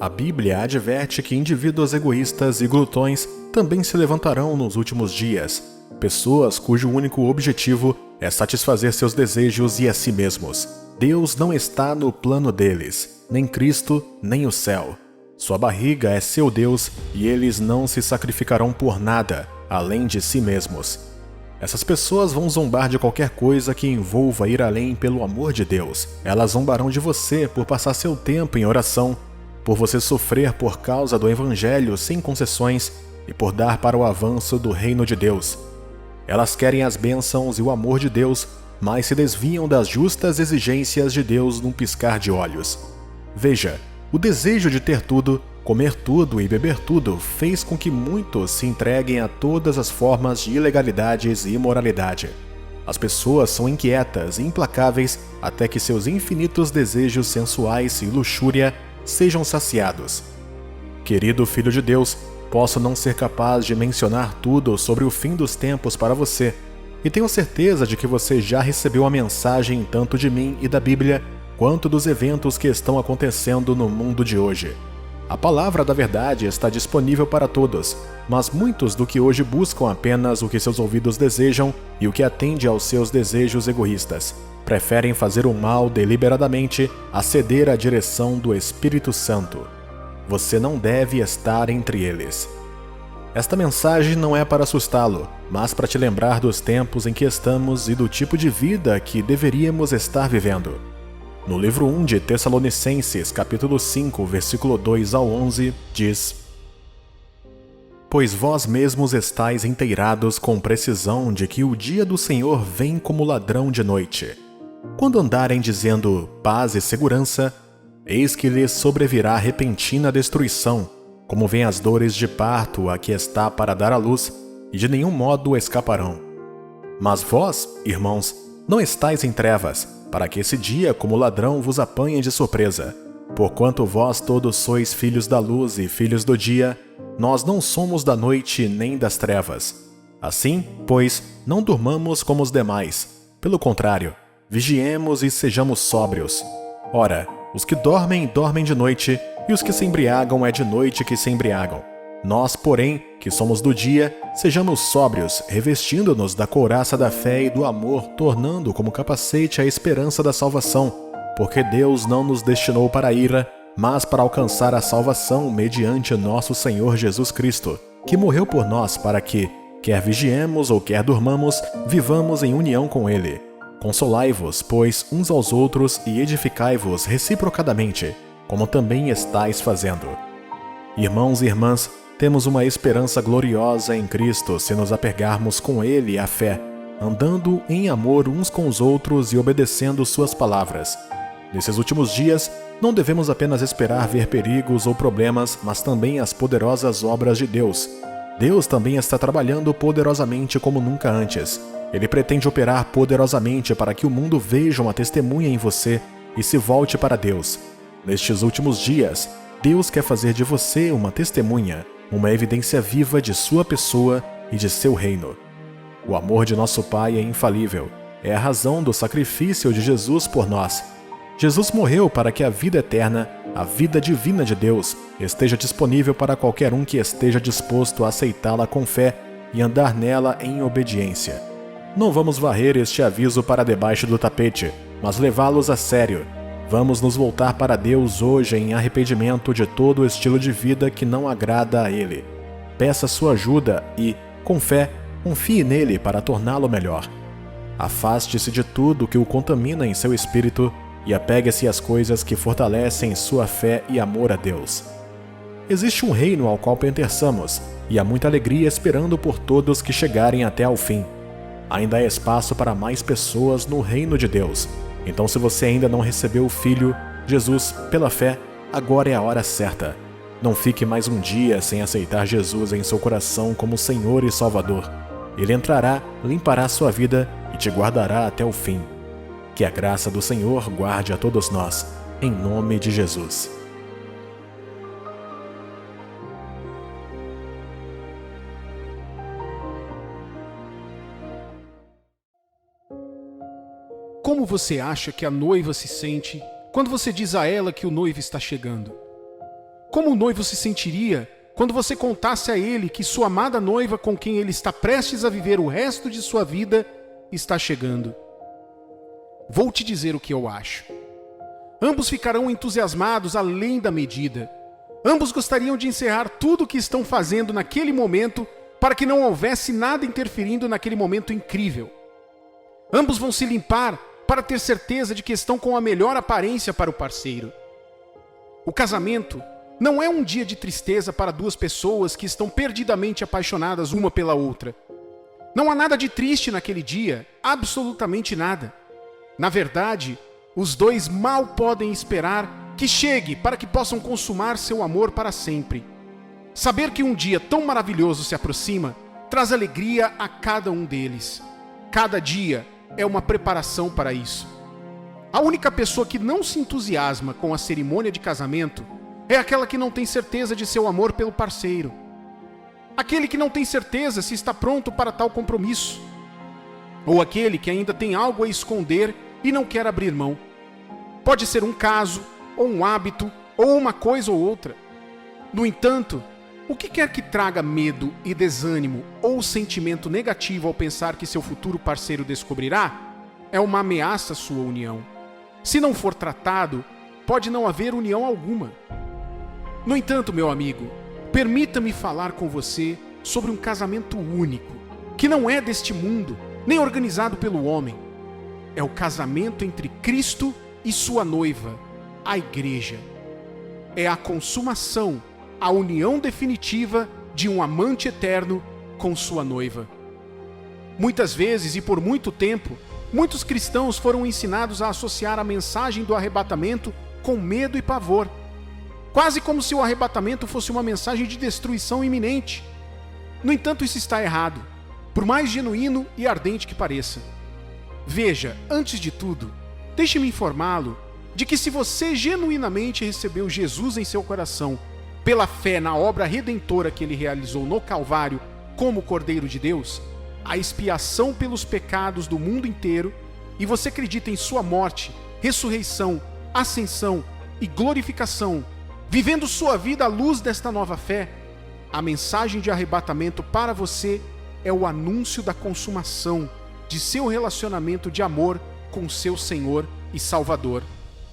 A Bíblia adverte que indivíduos egoístas e glutões também se levantarão nos últimos dias, pessoas cujo único objetivo é satisfazer seus desejos e a si mesmos. Deus não está no plano deles, nem Cristo, nem o céu. Sua barriga é seu Deus e eles não se sacrificarão por nada, além de si mesmos. Essas pessoas vão zombar de qualquer coisa que envolva ir além pelo amor de Deus. Elas zombarão de você por passar seu tempo em oração, por você sofrer por causa do Evangelho sem concessões e por dar para o avanço do reino de Deus. Elas querem as bênçãos e o amor de Deus, mas se desviam das justas exigências de Deus num piscar de olhos. Veja, o desejo de ter tudo, comer tudo e beber tudo fez com que muitos se entreguem a todas as formas de ilegalidades e imoralidade. As pessoas são inquietas e implacáveis até que seus infinitos desejos sensuais e luxúria sejam saciados. Querido Filho de Deus, posso não ser capaz de mencionar tudo sobre o fim dos tempos para você, e tenho certeza de que você já recebeu a mensagem tanto de mim e da Bíblia, quanto dos eventos que estão acontecendo no mundo de hoje. A palavra da verdade está disponível para todos, mas muitos do que hoje buscam apenas o que seus ouvidos desejam e o que atende aos seus desejos egoístas. Preferem fazer o mal deliberadamente a ceder à direção do Espírito Santo. Você não deve estar entre eles. Esta mensagem não é para assustá-lo, mas para te lembrar dos tempos em que estamos e do tipo de vida que deveríamos estar vivendo. No livro 1 de Tessalonicenses, capítulo 5, versículo 2 ao 11, diz: Pois vós mesmos estáis inteirados com precisão de que o dia do Senhor vem como ladrão de noite. Quando andarem dizendo paz e segurança, eis que lhes sobrevirá repentina destruição, como vêm as dores de parto a que está para dar à luz, e de nenhum modo escaparão. Mas vós, irmãos, não estáis em trevas, para que esse dia como ladrão vos apanhe de surpresa. Porquanto vós todos sois filhos da luz e filhos do dia, nós não somos da noite nem das trevas. Assim, pois, não durmamos como os demais. Pelo contrário, vigiemos e sejamos sóbrios. Ora, os que dormem, dormem de noite, e os que se embriagam é de noite que se embriagam. Nós, porém, que somos do dia, sejamos sóbrios, revestindo-nos da couraça da fé e do amor, tornando como capacete a esperança da salvação, porque Deus não nos destinou para a ira, mas para alcançar a salvação mediante nosso Senhor Jesus Cristo, que morreu por nós para que, quer vigiemos ou quer durmamos, vivamos em união com Ele. Consolai-vos, pois, uns aos outros e edificai-vos reciprocadamente, como também estáis fazendo. Irmãos e irmãs, temos uma esperança gloriosa em Cristo se nos apegarmos com Ele à fé, andando em amor uns com os outros e obedecendo suas palavras. Nesses últimos dias, não devemos apenas esperar ver perigos ou problemas, mas também as poderosas obras de Deus. Deus também está trabalhando poderosamente como nunca antes. Ele pretende operar poderosamente para que o mundo veja uma testemunha em você e se volte para Deus. Nestes últimos dias, Deus quer fazer de você uma testemunha, uma evidência viva de sua pessoa e de seu reino. O amor de nosso Pai é infalível. É a razão do sacrifício de Jesus por nós. Jesus morreu para que a vida eterna, a vida divina de Deus, esteja disponível para qualquer um que esteja disposto a aceitá-la com fé e andar nela em obediência. Não vamos varrer este aviso para debaixo do tapete, mas levá-los a sério. Vamos nos voltar para Deus hoje em arrependimento de todo o estilo de vida que não agrada a Ele. Peça sua ajuda e, com fé, confie nele para torná-lo melhor. Afaste-se de tudo que o contamina em seu espírito e apegue-se às coisas que fortalecem sua fé e amor a Deus. Existe um reino ao qual pertençamos e há muita alegria esperando por todos que chegarem até ao fim. Ainda há espaço para mais pessoas no reino de Deus. Então, se você ainda não recebeu o Filho, Jesus, pela fé, agora é a hora certa. Não fique mais um dia sem aceitar Jesus em seu coração como Senhor e Salvador. Ele entrará, limpará sua vida e te guardará até o fim. Que a graça do Senhor guarde a todos nós, em nome de Jesus. Como você acha que a noiva se sente quando você diz a ela que o noivo está chegando? Como o noivo se sentiria quando você contasse a ele que sua amada noiva com quem ele está prestes a viver o resto de sua vida está chegando? Vou te dizer o que eu acho. Ambos ficarão entusiasmados além da medida. Ambos gostariam de encerrar tudo o que estão fazendo naquele momento para que não houvesse nada interferindo naquele momento incrível. Ambos vão se limpar para ter certeza de que estão com a melhor aparência para o parceiro. O casamento não é um dia de tristeza para duas pessoas que estão perdidamente apaixonadas uma pela outra. Não há nada de triste naquele dia, absolutamente nada. Na verdade, os dois mal podem esperar que chegue para que possam consumar seu amor para sempre. Saber que um dia tão maravilhoso se aproxima traz alegria a cada um deles. Cada dia é uma preparação para isso. A única pessoa que não se entusiasma com a cerimônia de casamento é aquela que não tem certeza de seu amor pelo parceiro. Aquele que não tem certeza se está pronto para tal compromisso. Ou aquele que ainda tem algo a esconder e não quer abrir mão. Pode ser um caso, ou um hábito, ou uma coisa ou outra. No entanto, o que quer que traga medo e desânimo ou sentimento negativo ao pensar que seu futuro parceiro descobrirá, é uma ameaça à sua união. Se não for tratado, pode não haver união alguma. No entanto, meu amigo, permita-me falar com você sobre um casamento único, que não é deste mundo, nem organizado pelo homem. É o casamento entre Cristo e sua noiva, a Igreja. É a consumação, a união definitiva de um amante eterno com sua noiva. Muitas vezes e por muito tempo, muitos cristãos foram ensinados a associar a mensagem do arrebatamento com medo e pavor, quase como se o arrebatamento fosse uma mensagem de destruição iminente. No entanto, isso está errado, por mais genuíno e ardente que pareça. Veja, antes de tudo, deixe-me informá-lo de que se você genuinamente recebeu Jesus em seu coração, pela fé na obra redentora que ele realizou no Calvário como Cordeiro de Deus, a expiação pelos pecados do mundo inteiro, e você acredita em sua morte, ressurreição, ascensão e glorificação, vivendo sua vida à luz desta nova fé, a mensagem de arrebatamento para você é o anúncio da consumação de seu relacionamento de amor com seu Senhor e Salvador,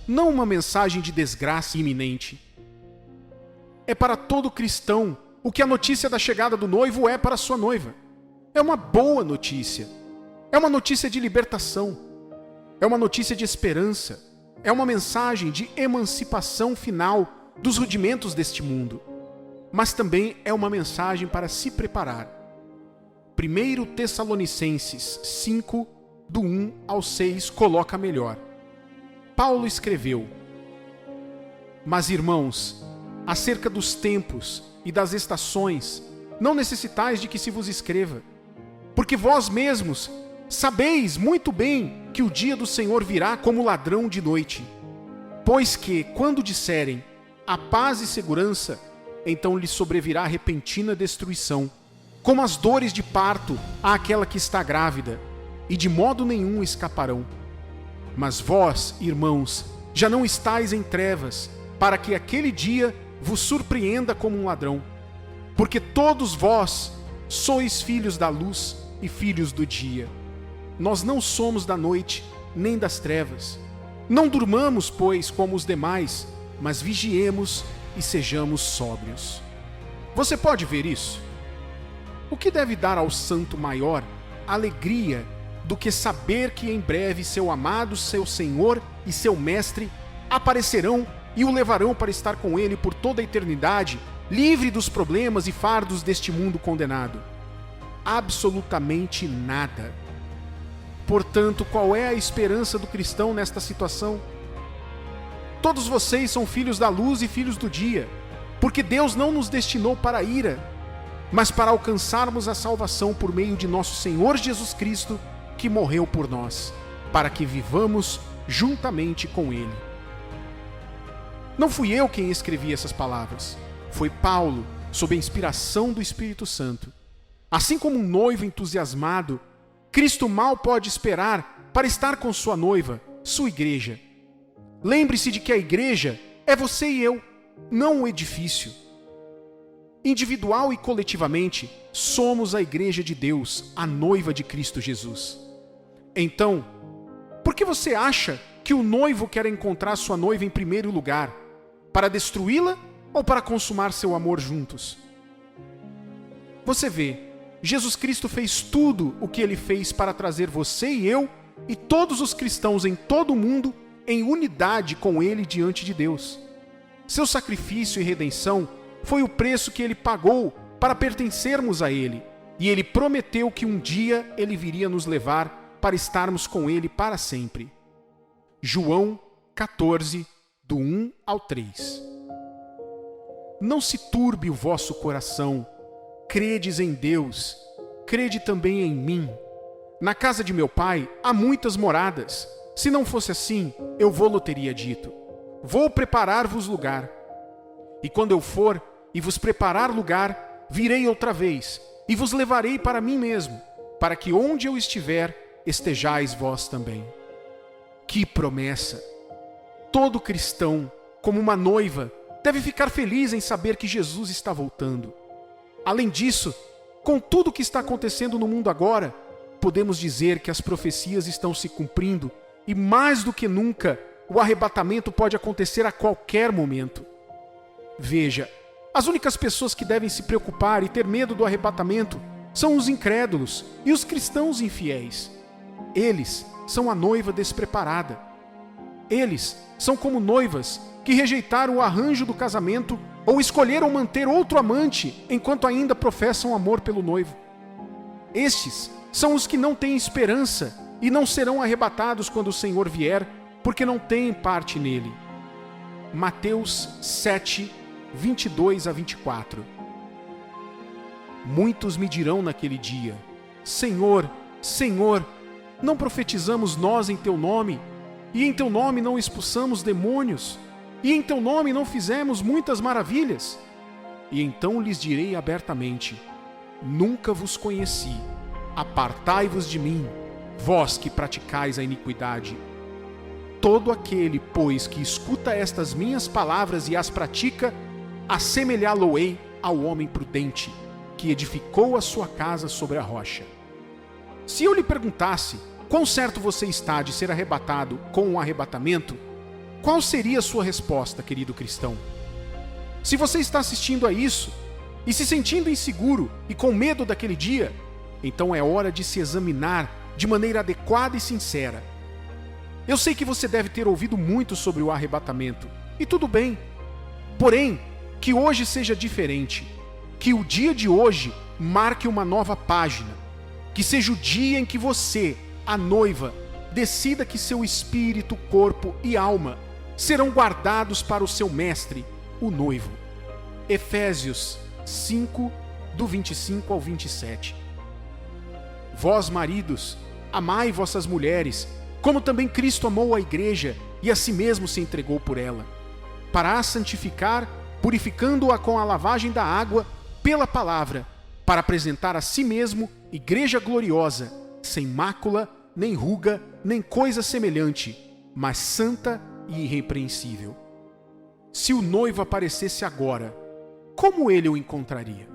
não uma mensagem de desgraça iminente. É para todo cristão o que a notícia da chegada do noivo é para sua noiva. É uma boa notícia. É uma notícia de libertação. É uma notícia de esperança. É uma mensagem de emancipação final dos rudimentos deste mundo. Mas também é uma mensagem para se preparar. 1 Tessalonicenses 5, do 1 ao 6, coloca melhor. Paulo escreveu: Mas, irmãos, acerca dos tempos e das estações, não necessitais de que se vos escreva, porque vós mesmos sabeis muito bem que o dia do Senhor virá como ladrão de noite. Pois que, quando disserem a paz e segurança, então lhes sobrevirá repentina destruição, como as dores de parto àquela que está grávida, e de modo nenhum escaparão. Mas vós, irmãos, já não estáis em trevas, para que aquele dia vos surpreenda como um ladrão. Porque todos vós sois filhos da luz e filhos do dia. Nós não somos da noite, nem das trevas. Não durmamos, pois, como os demais, mas vigiemos e sejamos sóbrios. Você pode ver isso? O que deve dar ao santo maior alegria do que saber que em breve seu amado, seu Senhor e seu Mestre aparecerão e o levarão para estar com ele por toda a eternidade, livre dos problemas e fardos deste mundo condenado? Absolutamente nada. Portanto, qual é a esperança do cristão nesta situação? Todos vocês são filhos da luz e filhos do dia, porque Deus não nos destinou para a ira, mas para alcançarmos a salvação por meio de nosso Senhor Jesus Cristo, que morreu por nós, para que vivamos juntamente com Ele. Não fui eu quem escrevi essas palavras, foi Paulo, sob a inspiração do Espírito Santo. Assim como um noivo entusiasmado, Cristo mal pode esperar para estar com sua noiva, sua igreja. Lembre-se de que a igreja é você e eu, não um edifício. Individual e coletivamente, somos a igreja de Deus, a noiva de Cristo Jesus. Então, por que você acha que o noivo quer encontrar sua noiva em primeiro lugar? Para destruí-la ou para consumar seu amor juntos? Você vê, Jesus Cristo fez tudo o que Ele fez para trazer você e eu e todos os cristãos em todo o mundo em unidade com Ele diante de Deus. Seu sacrifício e redenção foi o preço que Ele pagou para pertencermos a Ele, e Ele prometeu que um dia Ele viria nos levar para estarmos com Ele para sempre. João 14, do 1 ao 3. Não se turbe o vosso coração, credes em Deus, crede também em mim. Na casa de meu pai há muitas moradas. Se não fosse assim, eu vou-lo teria dito. Vou preparar-vos lugar. E quando eu for e vos preparar lugar, virei outra vez, e vos levarei para mim mesmo, para que onde eu estiver, estejais vós também. Que promessa! Todo cristão, como uma noiva, deve ficar feliz em saber que Jesus está voltando. Além disso, com tudo o que está acontecendo no mundo agora, podemos dizer que as profecias estão se cumprindo e, mais do que nunca, o arrebatamento pode acontecer a qualquer momento. Veja, as únicas pessoas que devem se preocupar e ter medo do arrebatamento são os incrédulos e os cristãos infiéis. Eles são a noiva despreparada. Eles são como noivas que rejeitaram o arranjo do casamento ou escolheram manter outro amante enquanto ainda professam amor pelo noivo. Estes são os que não têm esperança e não serão arrebatados quando o Senhor vier, porque não têm parte nele. Mateus 7, 22 a 24. Muitos me dirão naquele dia: Senhor, Senhor, não profetizamos nós em teu nome, e em teu nome não expulsamos demônios, e em teu nome não fizemos muitas maravilhas? E então lhes direi abertamente: nunca vos conheci, apartai-vos de mim, vós que praticais a iniquidade. Todo aquele, pois, que escuta estas minhas palavras e as pratica, assemelhá-lo-ei ao homem prudente, que edificou a sua casa sobre a rocha. Se eu lhe perguntasse quão certo você está de ser arrebatado com o arrebatamento, qual seria a sua resposta, querido cristão? Se você está assistindo a isso e se sentindo inseguro e com medo daquele dia, então é hora de se examinar de maneira adequada e sincera. Eu sei que você deve ter ouvido muito sobre o arrebatamento, e tudo bem. Porém, que hoje seja diferente, que o dia de hoje marque uma nova página, que seja o dia em que você, a noiva, decida que seu espírito, corpo e alma serão guardados para o seu mestre, o noivo. Efésios 5, do 25 ao 27. Vós, maridos, amai vossas mulheres, como também Cristo amou a igreja e a si mesmo se entregou por ela, para a santificar, purificando-a com a lavagem da água pela palavra, para apresentar a si mesmo igreja gloriosa, sem mácula, nem ruga, nem coisa semelhante, mas santa e irrepreensível. Se o noivo aparecesse agora, como ele o encontraria?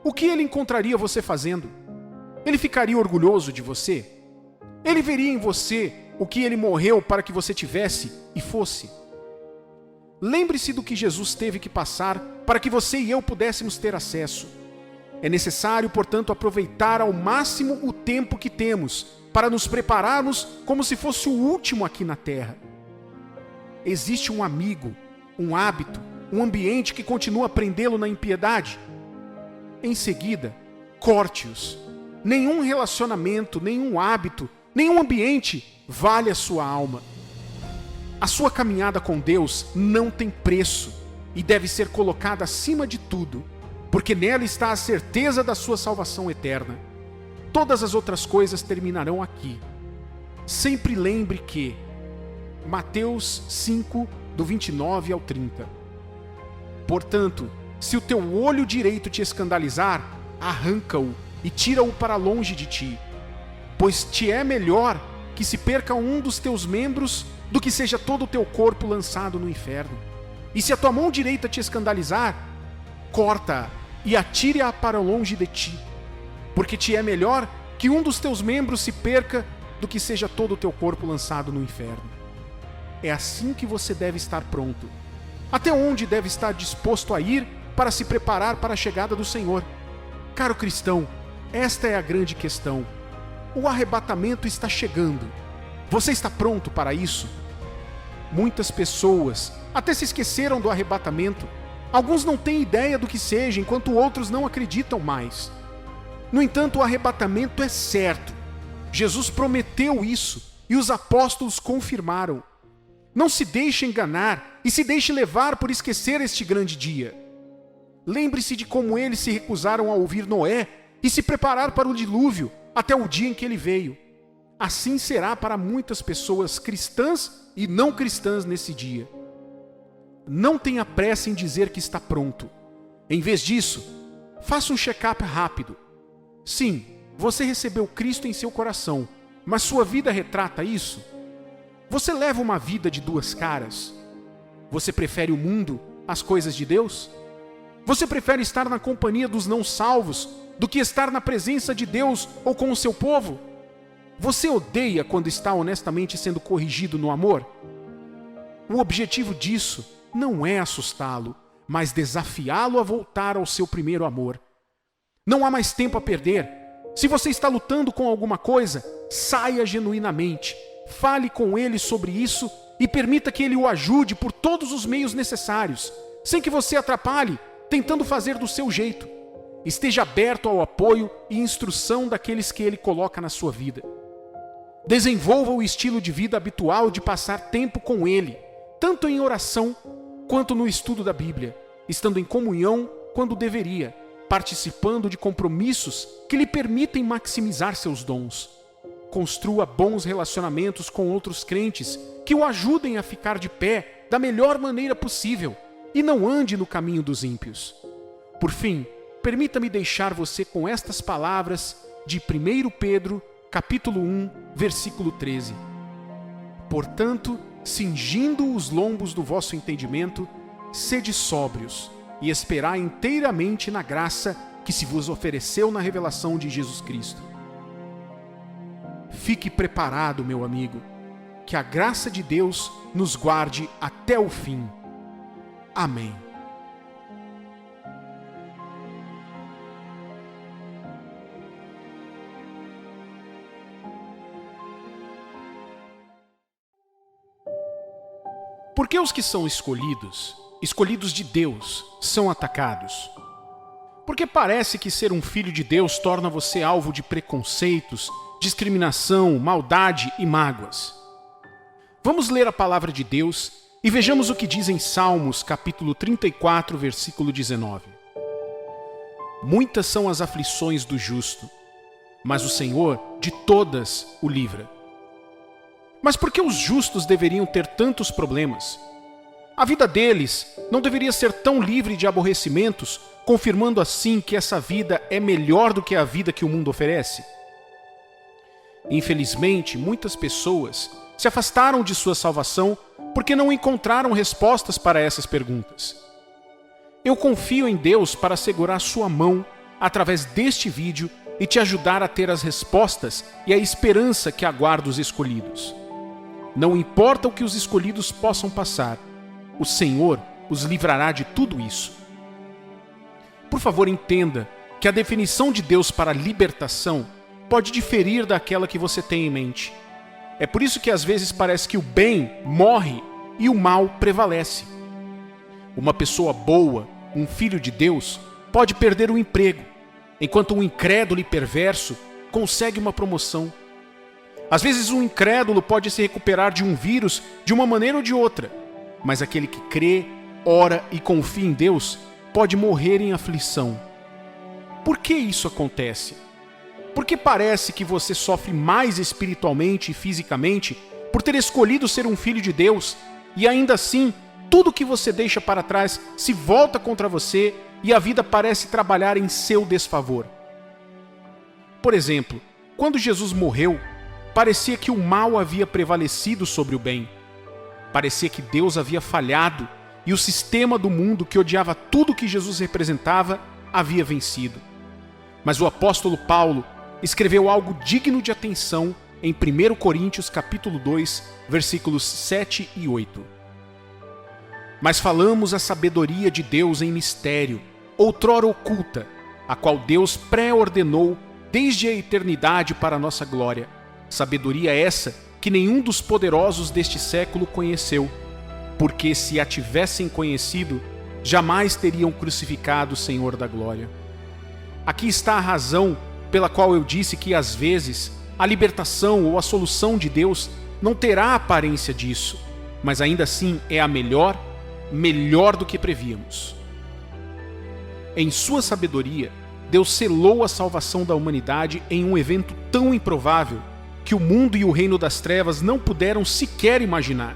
O que ele encontraria você fazendo? Ele ficaria orgulhoso de você? Ele veria em você o que ele morreu para que você tivesse e fosse? Lembre-se do que Jesus teve que passar para que você e eu pudéssemos ter acesso. É necessário, portanto, aproveitar ao máximo o tempo que temos para nos prepararmos como se fosse o último aqui na Terra. Existe um amigo, um hábito, um ambiente que continua a prendê-lo na impiedade? Em seguida, corte-os. Nenhum relacionamento, nenhum hábito Nenhum ambiente vale a sua alma. A sua caminhada com Deus não tem preço e deve ser colocada acima de tudo, porque nela está a certeza da sua salvação eterna. Todas as outras coisas terminarão aqui. Sempre lembre que Mateus 5, do 29 ao 30. Portanto, se o teu olho direito te escandalizar, arranca-o e tira-o para longe de ti, pois te é melhor que se perca um dos teus membros do que seja todo o teu corpo lançado no inferno. E se a tua mão direita te escandalizar, corta-a e atire-a para longe de ti, porque te é melhor que um dos teus membros se perca do que seja todo o teu corpo lançado no inferno. É assim que você deve estar pronto. Até onde deve estar disposto a ir para se preparar para a chegada do Senhor? Caro cristão, esta é a grande questão. O arrebatamento está chegando. Você está pronto para isso? Muitas pessoas até se esqueceram do arrebatamento. Alguns não têm ideia do que seja, enquanto outros não acreditam mais. No entanto, o arrebatamento é certo. Jesus prometeu isso e os apóstolos confirmaram. Não se deixe enganar e se deixe levar por esquecer este grande dia. Lembre-se de como eles se recusaram a ouvir Noé e se preparar para o dilúvio até o dia em que ele veio. Assim será para muitas pessoas cristãs e não cristãs nesse dia. Não tenha pressa em dizer que está pronto. Em vez disso, faça um check-up rápido. Sim, você recebeu Cristo em seu coração, mas sua vida retrata isso? Você leva uma vida de duas caras? Você prefere o mundo às coisas de Deus? Você prefere estar na companhia dos não salvos do que estar na presença de Deus ou com o seu povo? Você odeia quando está honestamente sendo corrigido no amor? O objetivo disso não é assustá-lo, mas desafiá-lo a voltar ao seu primeiro amor. Não há mais tempo a perder. Se você está lutando com alguma coisa, saia genuinamente. Fale com ele sobre isso e permita que ele o ajude por todos os meios necessários, sem que você atrapalhe, tentando fazer do seu jeito. Esteja aberto ao apoio e instrução daqueles que ele coloca na sua vida. Desenvolva o estilo de vida habitual de passar tempo com ele, tanto em oração quanto no estudo da Bíblia, estando em comunhão quando deveria, participando de compromissos que lhe permitem maximizar seus dons. Construa bons relacionamentos com outros crentes que o ajudem a ficar de pé da melhor maneira possível e não ande no caminho dos ímpios. Por fim, permita-me deixar você com estas palavras de 1 Pedro, capítulo 1, versículo 13. Portanto, cingindo os lombos do vosso entendimento, sede sóbrios e esperai inteiramente na graça que se vos ofereceu na revelação de Jesus Cristo. Fique preparado, meu amigo, que a graça de Deus nos guarde até o fim. Amém. Por que os que são escolhidos de Deus, são atacados? Porque parece que ser um filho de Deus torna você alvo de preconceitos, discriminação, maldade e mágoas. Vamos ler a palavra de Deus e vejamos o que diz em Salmos, capítulo 34, versículo 19. Muitas são as aflições do justo, mas o Senhor de todas o livra. Mas por que os justos deveriam ter tantos problemas? A vida deles não deveria ser tão livre de aborrecimentos, confirmando assim que essa vida é melhor do que a vida que o mundo oferece? Infelizmente, muitas pessoas se afastaram de sua salvação porque não encontraram respostas para essas perguntas. Eu confio em Deus para segurar sua mão através deste vídeo e te ajudar a ter as respostas e a esperança que aguarda os escolhidos. Não importa o que os escolhidos possam passar, o Senhor os livrará de tudo isso. Por favor, entenda que a definição de Deus para libertação pode diferir daquela que você tem em mente. É por isso que às vezes parece que o bem morre e o mal prevalece. Uma pessoa boa, um filho de Deus, pode perder o emprego, enquanto um incrédulo e perverso consegue uma promoção. Às vezes um incrédulo pode se recuperar de um vírus de uma maneira ou de outra, mas aquele que crê, ora e confia em Deus pode morrer em aflição. Por que isso acontece? Porque parece que você sofre mais espiritualmente e fisicamente por ter escolhido ser um filho de Deus, e ainda assim, tudo que você deixa para trás se volta contra você e a vida parece trabalhar em seu desfavor. Por exemplo, quando Jesus morreu, parecia que o mal havia prevalecido sobre o bem. Parecia que Deus havia falhado e o sistema do mundo que odiava tudo que Jesus representava havia vencido. Mas o apóstolo Paulo escreveu algo digno de atenção em 1 Coríntios capítulo 2, versículos 7 e 8. Mas falamos a sabedoria de Deus em mistério, outrora oculta, a qual Deus pré-ordenou desde a eternidade para a nossa glória. Sabedoria essa que nenhum dos poderosos deste século conheceu, porque se a tivessem conhecido, jamais teriam crucificado o Senhor da glória. Aqui está a razão pela qual eu disse que às vezes a libertação ou a solução de Deus não terá a aparência disso, mas ainda assim é a melhor do que prevíamos. Em sua sabedoria, Deus selou a salvação da humanidade em um evento tão improvável que o mundo e o reino das trevas não puderam sequer imaginar.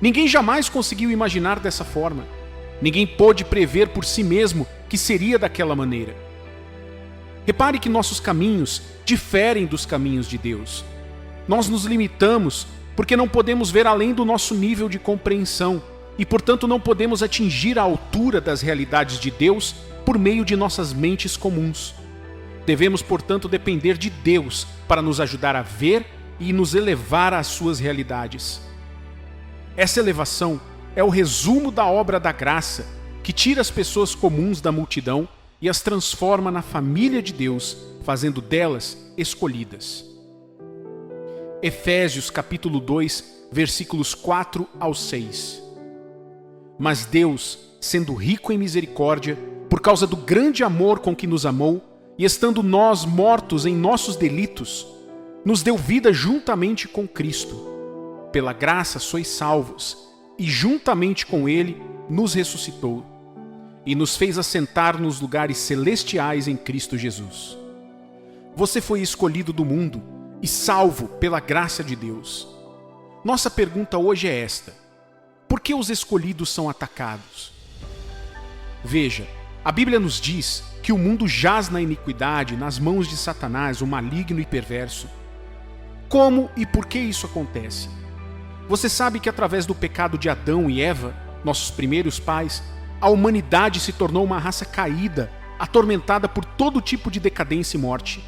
Ninguém jamais conseguiu imaginar dessa forma. Ninguém pôde prever por si mesmo que seria daquela maneira. Repare que nossos caminhos diferem dos caminhos de Deus. Nós nos limitamos porque não podemos ver além do nosso nível de compreensão e, portanto, não podemos atingir a altura das realidades de Deus por meio de nossas mentes comuns. Devemos, portanto, depender de Deus para nos ajudar a ver e nos elevar às suas realidades. Essa elevação é o resumo da obra da graça que tira as pessoas comuns da multidão e as transforma na família de Deus, fazendo delas escolhidas. Efésios capítulo 2, versículos 4 ao 6. Mas Deus, sendo rico em misericórdia, por causa do grande amor com que nos amou, e estando nós mortos em nossos delitos, nos deu vida juntamente com Cristo. Pela graça sois salvos, e juntamente com Ele nos ressuscitou, e nos fez assentar nos lugares celestiais em Cristo Jesus. Você foi escolhido do mundo e salvo pela graça de Deus. Nossa pergunta hoje é esta: por que os escolhidos são atacados? Veja, a Bíblia nos diz que o mundo jaz na iniquidade, nas mãos de Satanás, o maligno e perverso. Como e por que isso acontece? Você sabe que através do pecado de Adão e Eva, nossos primeiros pais, a humanidade se tornou uma raça caída, atormentada por todo tipo de decadência e morte.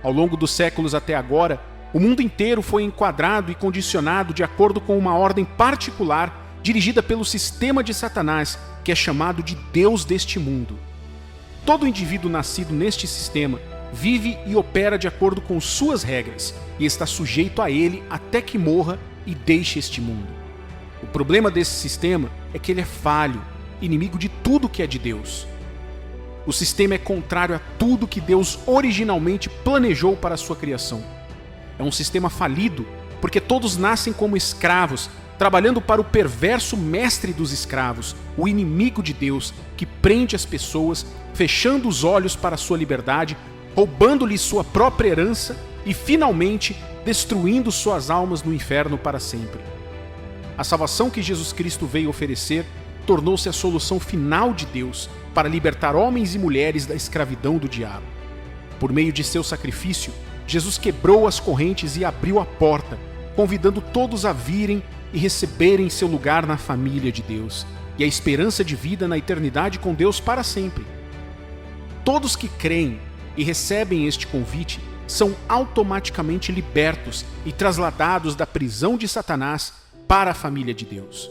Ao longo dos séculos até agora, o mundo inteiro foi enquadrado e condicionado de acordo com uma ordem particular dirigida pelo sistema de Satanás, que é chamado de Deus deste mundo. Todo indivíduo nascido neste sistema vive e opera de acordo com suas regras e está sujeito a ele até que morra e deixe este mundo. O problema desse sistema é que ele é falho, inimigo de tudo que é de Deus. O sistema é contrário a tudo que Deus originalmente planejou para a sua criação. É um sistema falido porque todos nascem como escravos, trabalhando para o perverso mestre dos escravos, o inimigo de Deus, que prende as pessoas, fechando os olhos para a sua liberdade, roubando-lhes sua própria herança e, finalmente, destruindo suas almas no inferno para sempre. A salvação que Jesus Cristo veio oferecer tornou-se a solução final de Deus para libertar homens e mulheres da escravidão do diabo. Por meio de seu sacrifício, Jesus quebrou as correntes e abriu a porta, convidando todos a virem e receberem seu lugar na família de Deus e a esperança de vida na eternidade com Deus para sempre. Todos que creem e recebem este convite são automaticamente libertos e trasladados da prisão de Satanás para a família de Deus.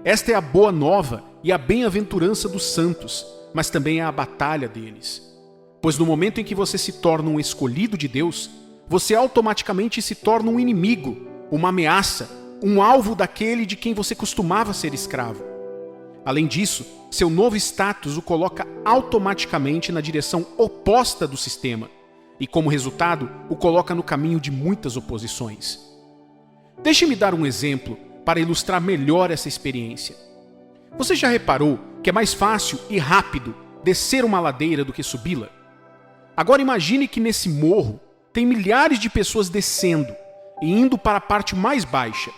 Esta é a boa nova e a bem-aventurança dos santos, mas também é a batalha deles. Pois no momento em que você se torna um escolhido de Deus, você automaticamente se torna um inimigo, uma ameaça, um alvo daquele de quem você costumava ser escravo. Além disso, seu novo status o coloca automaticamente na direção oposta do sistema, e, como resultado, o coloca no caminho de muitas oposições. Deixe-me dar um exemplo para ilustrar melhor essa experiência. Você já reparou que é mais fácil e rápido descer uma ladeira do que subi-la? Agora imagine que nesse morro tem milhares de pessoas descendo e indo para a parte mais baixa,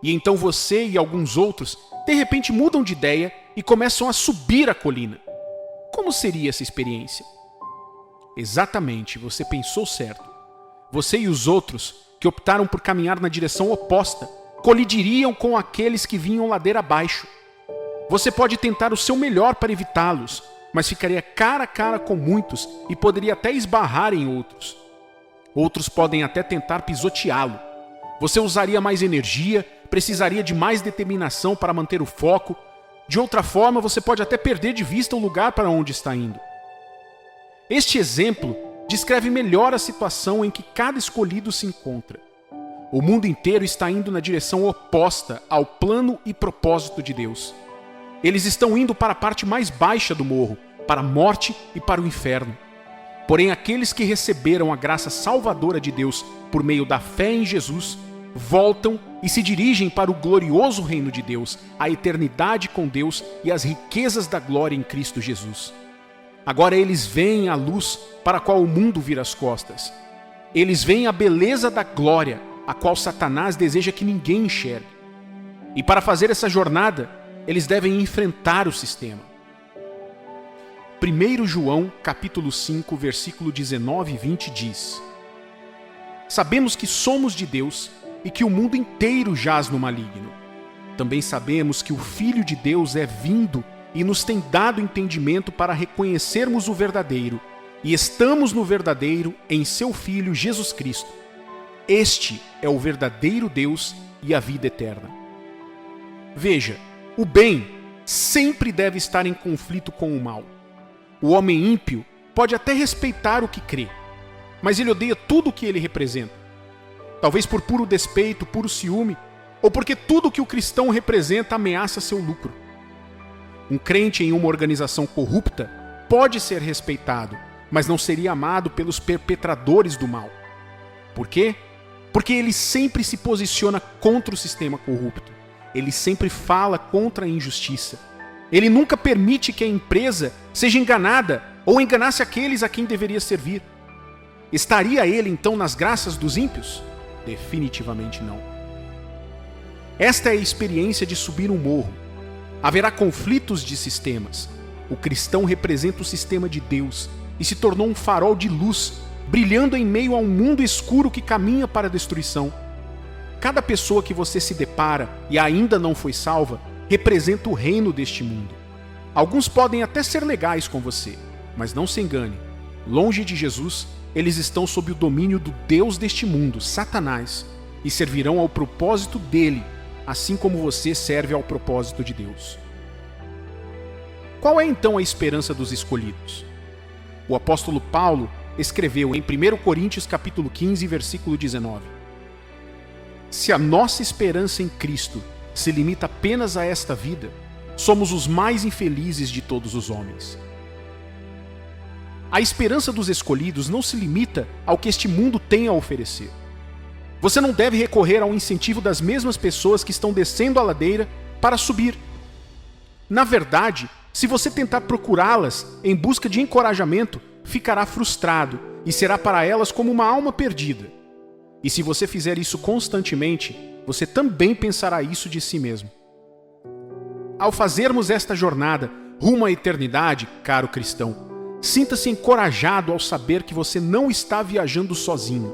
e então você e alguns outros de repente mudam de ideia e começam a subir a colina. Como seria essa experiência? Exatamente, você pensou certo. Você e os outros que optaram por caminhar na direção oposta colidiriam com aqueles que vinham ladeira abaixo. Você pode tentar o seu melhor para evitá-los, mas ficaria cara a cara com muitos e poderia até esbarrar em outros. Outros podem até tentar pisoteá-lo. Você usaria mais energia, precisaria de mais determinação para manter o foco. De outra forma, você pode até perder de vista o lugar para onde está indo. Este exemplo descreve melhor a situação em que cada escolhido se encontra. O mundo inteiro está indo na direção oposta ao plano e propósito de Deus. Eles estão indo para a parte mais baixa do morro, para a morte e para o inferno. Porém, aqueles que receberam a graça salvadora de Deus por meio da fé em Jesus, voltam e se dirigem para o glorioso reino de Deus, a eternidade com Deus e as riquezas da glória em Cristo Jesus. Agora eles veem a luz para a qual o mundo vira as costas. Eles veem a beleza da glória, a qual Satanás deseja que ninguém enxergue. E para fazer essa jornada, eles devem enfrentar o sistema. 1 João, capítulo 5, versículo 19 e 20 diz: Sabemos que somos de Deus e que o mundo inteiro jaz no maligno. Também sabemos que o Filho de Deus é vindo e nos tem dado entendimento para reconhecermos o verdadeiro, e estamos no verdadeiro em seu Filho Jesus Cristo. Este é o verdadeiro Deus e a vida eterna. Veja, o bem sempre deve estar em conflito com o mal. O homem ímpio pode até respeitar o que crê, mas ele odeia tudo o que ele representa. Talvez por puro despeito, puro ciúme, ou porque tudo que o cristão representa ameaça seu lucro. Um crente em uma organização corrupta pode ser respeitado, mas não seria amado pelos perpetradores do mal. Por quê? Porque ele sempre se posiciona contra o sistema corrupto. Ele sempre fala contra a injustiça. Ele nunca permite que a empresa seja enganada ou enganasse aqueles a quem deveria servir. Estaria ele, então, nas graças dos ímpios? Definitivamente não. Esta é a experiência de subir um morro. Haverá conflitos de sistemas. O cristão representa o sistema de Deus e se tornou um farol de luz, brilhando em meio a um mundo escuro que caminha para a destruição. Cada pessoa que você se depara e ainda não foi salva representa o reino deste mundo. Alguns podem até ser legais com você, mas não se engane. Longe de Jesus, eles estão sob o domínio do Deus deste mundo, Satanás, e servirão ao propósito dele, assim como você serve ao propósito de Deus. Qual é então a esperança dos escolhidos? O apóstolo Paulo escreveu em 1 Coríntios capítulo 15, versículo 19: Se a nossa esperança em Cristo se limita apenas a esta vida, somos os mais infelizes de todos os homens. A esperança dos escolhidos não se limita ao que este mundo tem a oferecer. Você não deve recorrer ao incentivo das mesmas pessoas que estão descendo a ladeira para subir. Na verdade, se você tentar procurá-las em busca de encorajamento, ficará frustrado e será para elas como uma alma perdida. E se você fizer isso constantemente, você também pensará isso de si mesmo. Ao fazermos esta jornada rumo à eternidade, caro cristão, sinta-se encorajado ao saber que você não está viajando sozinho.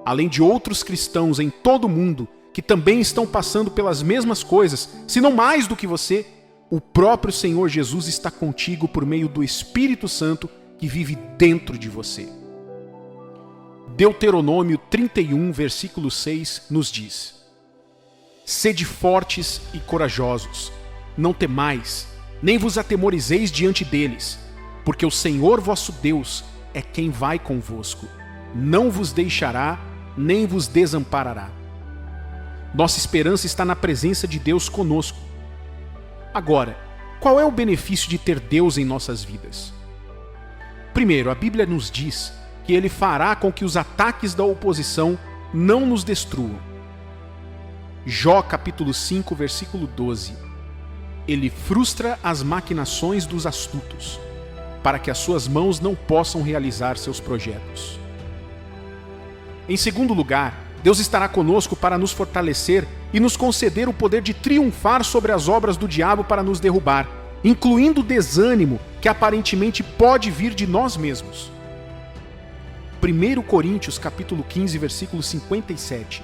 Além de outros cristãos em todo o mundo que também estão passando pelas mesmas coisas, se não mais do que você, o próprio Senhor Jesus está contigo por meio do Espírito Santo que vive dentro de você. Deuteronômio 31, versículo 6, nos diz: Sede fortes e corajosos, não temais, nem vos atemorizeis diante deles, porque o Senhor vosso Deus é quem vai convosco, não vos deixará, nem vos desamparará. Nossa esperança está na presença de Deus conosco. Agora, qual é o benefício de ter Deus em nossas vidas? Primeiro, a Bíblia nos diz que ele fará com que os ataques da oposição não nos destruam. Jó capítulo 5, versículo 12. Ele frustra as maquinações dos astutos, para que as suas mãos não possam realizar seus projetos. Em segundo lugar, Deus estará conosco para nos fortalecer e nos conceder o poder de triunfar sobre as obras do diabo para nos derrubar, incluindo o desânimo que aparentemente pode vir de nós mesmos. 1 Coríntios capítulo 15, versículo 57.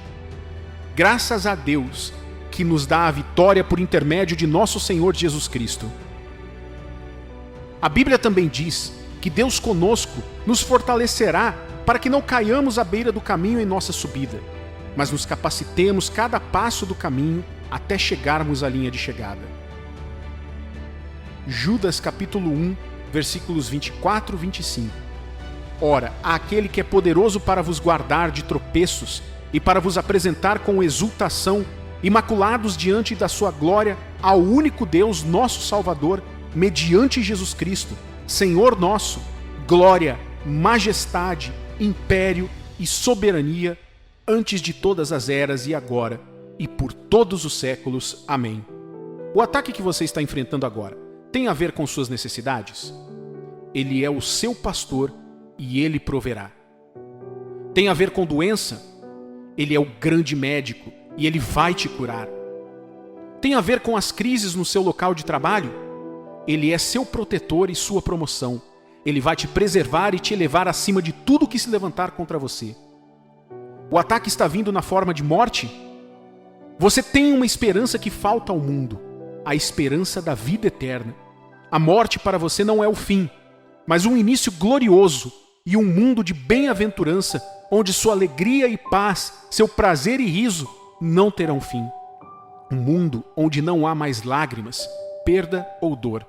Graças a Deus que nos dá a vitória por intermédio de nosso Senhor Jesus Cristo. A Bíblia também diz que Deus conosco nos fortalecerá para que não caiamos à beira do caminho em nossa subida, mas nos capacitemos cada passo do caminho até chegarmos à linha de chegada. Judas capítulo 1, versículos 24 e 25. Ora, aquele que é poderoso para vos guardar de tropeços e para vos apresentar com exultação, imaculados diante da sua glória, ao único Deus, nosso Salvador, mediante Jesus Cristo, Senhor nosso, glória, majestade, império e soberania, antes de todas as eras e agora, e por todos os séculos. Amém. O ataque que você está enfrentando agora tem a ver com suas necessidades? Ele é o seu pastor e ele proverá. Tem a ver com doença? Ele é o grande médico e ele vai te curar. Tem a ver com as crises no seu local de trabalho? Ele é seu protetor e sua promoção. Ele vai te preservar e te elevar acima de tudo que se levantar contra você. O ataque está vindo na forma de morte? Você tem uma esperança que falta ao mundo, a esperança da vida eterna. A morte para você não é o fim, mas um início glorioso e um mundo de bem-aventurança, onde sua alegria e paz, seu prazer e riso não terão fim. Um mundo onde não há mais lágrimas, perda ou dor.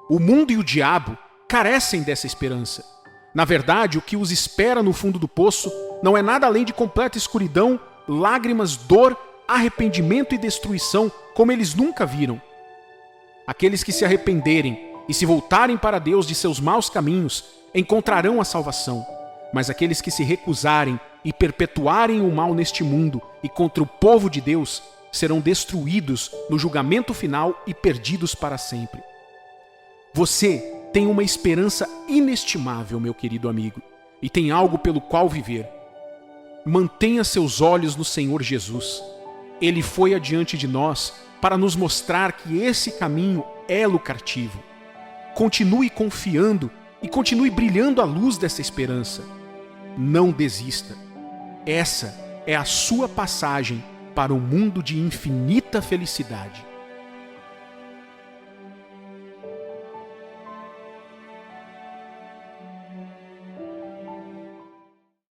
O mundo e o diabo carecem dessa esperança. Na verdade, o que os espera no fundo do poço não é nada além de completa escuridão, lágrimas, dor, arrependimento e destruição, como eles nunca viram. Aqueles que se arrependerem e se voltarem para Deus de seus maus caminhos encontrarão a salvação, mas aqueles que se recusarem e perpetuarem o mal neste mundo e contra o povo de Deus serão destruídos no julgamento final e perdidos para sempre. Você tem uma esperança inestimável, meu querido amigo, e tem algo pelo qual viver. Mantenha seus olhos no Senhor Jesus. Ele foi adiante de nós para nos mostrar que esse caminho é lucrativo. Continue confiando e continue brilhando à luz dessa esperança. Não desista. Essa é a sua passagem para um mundo de infinita felicidade.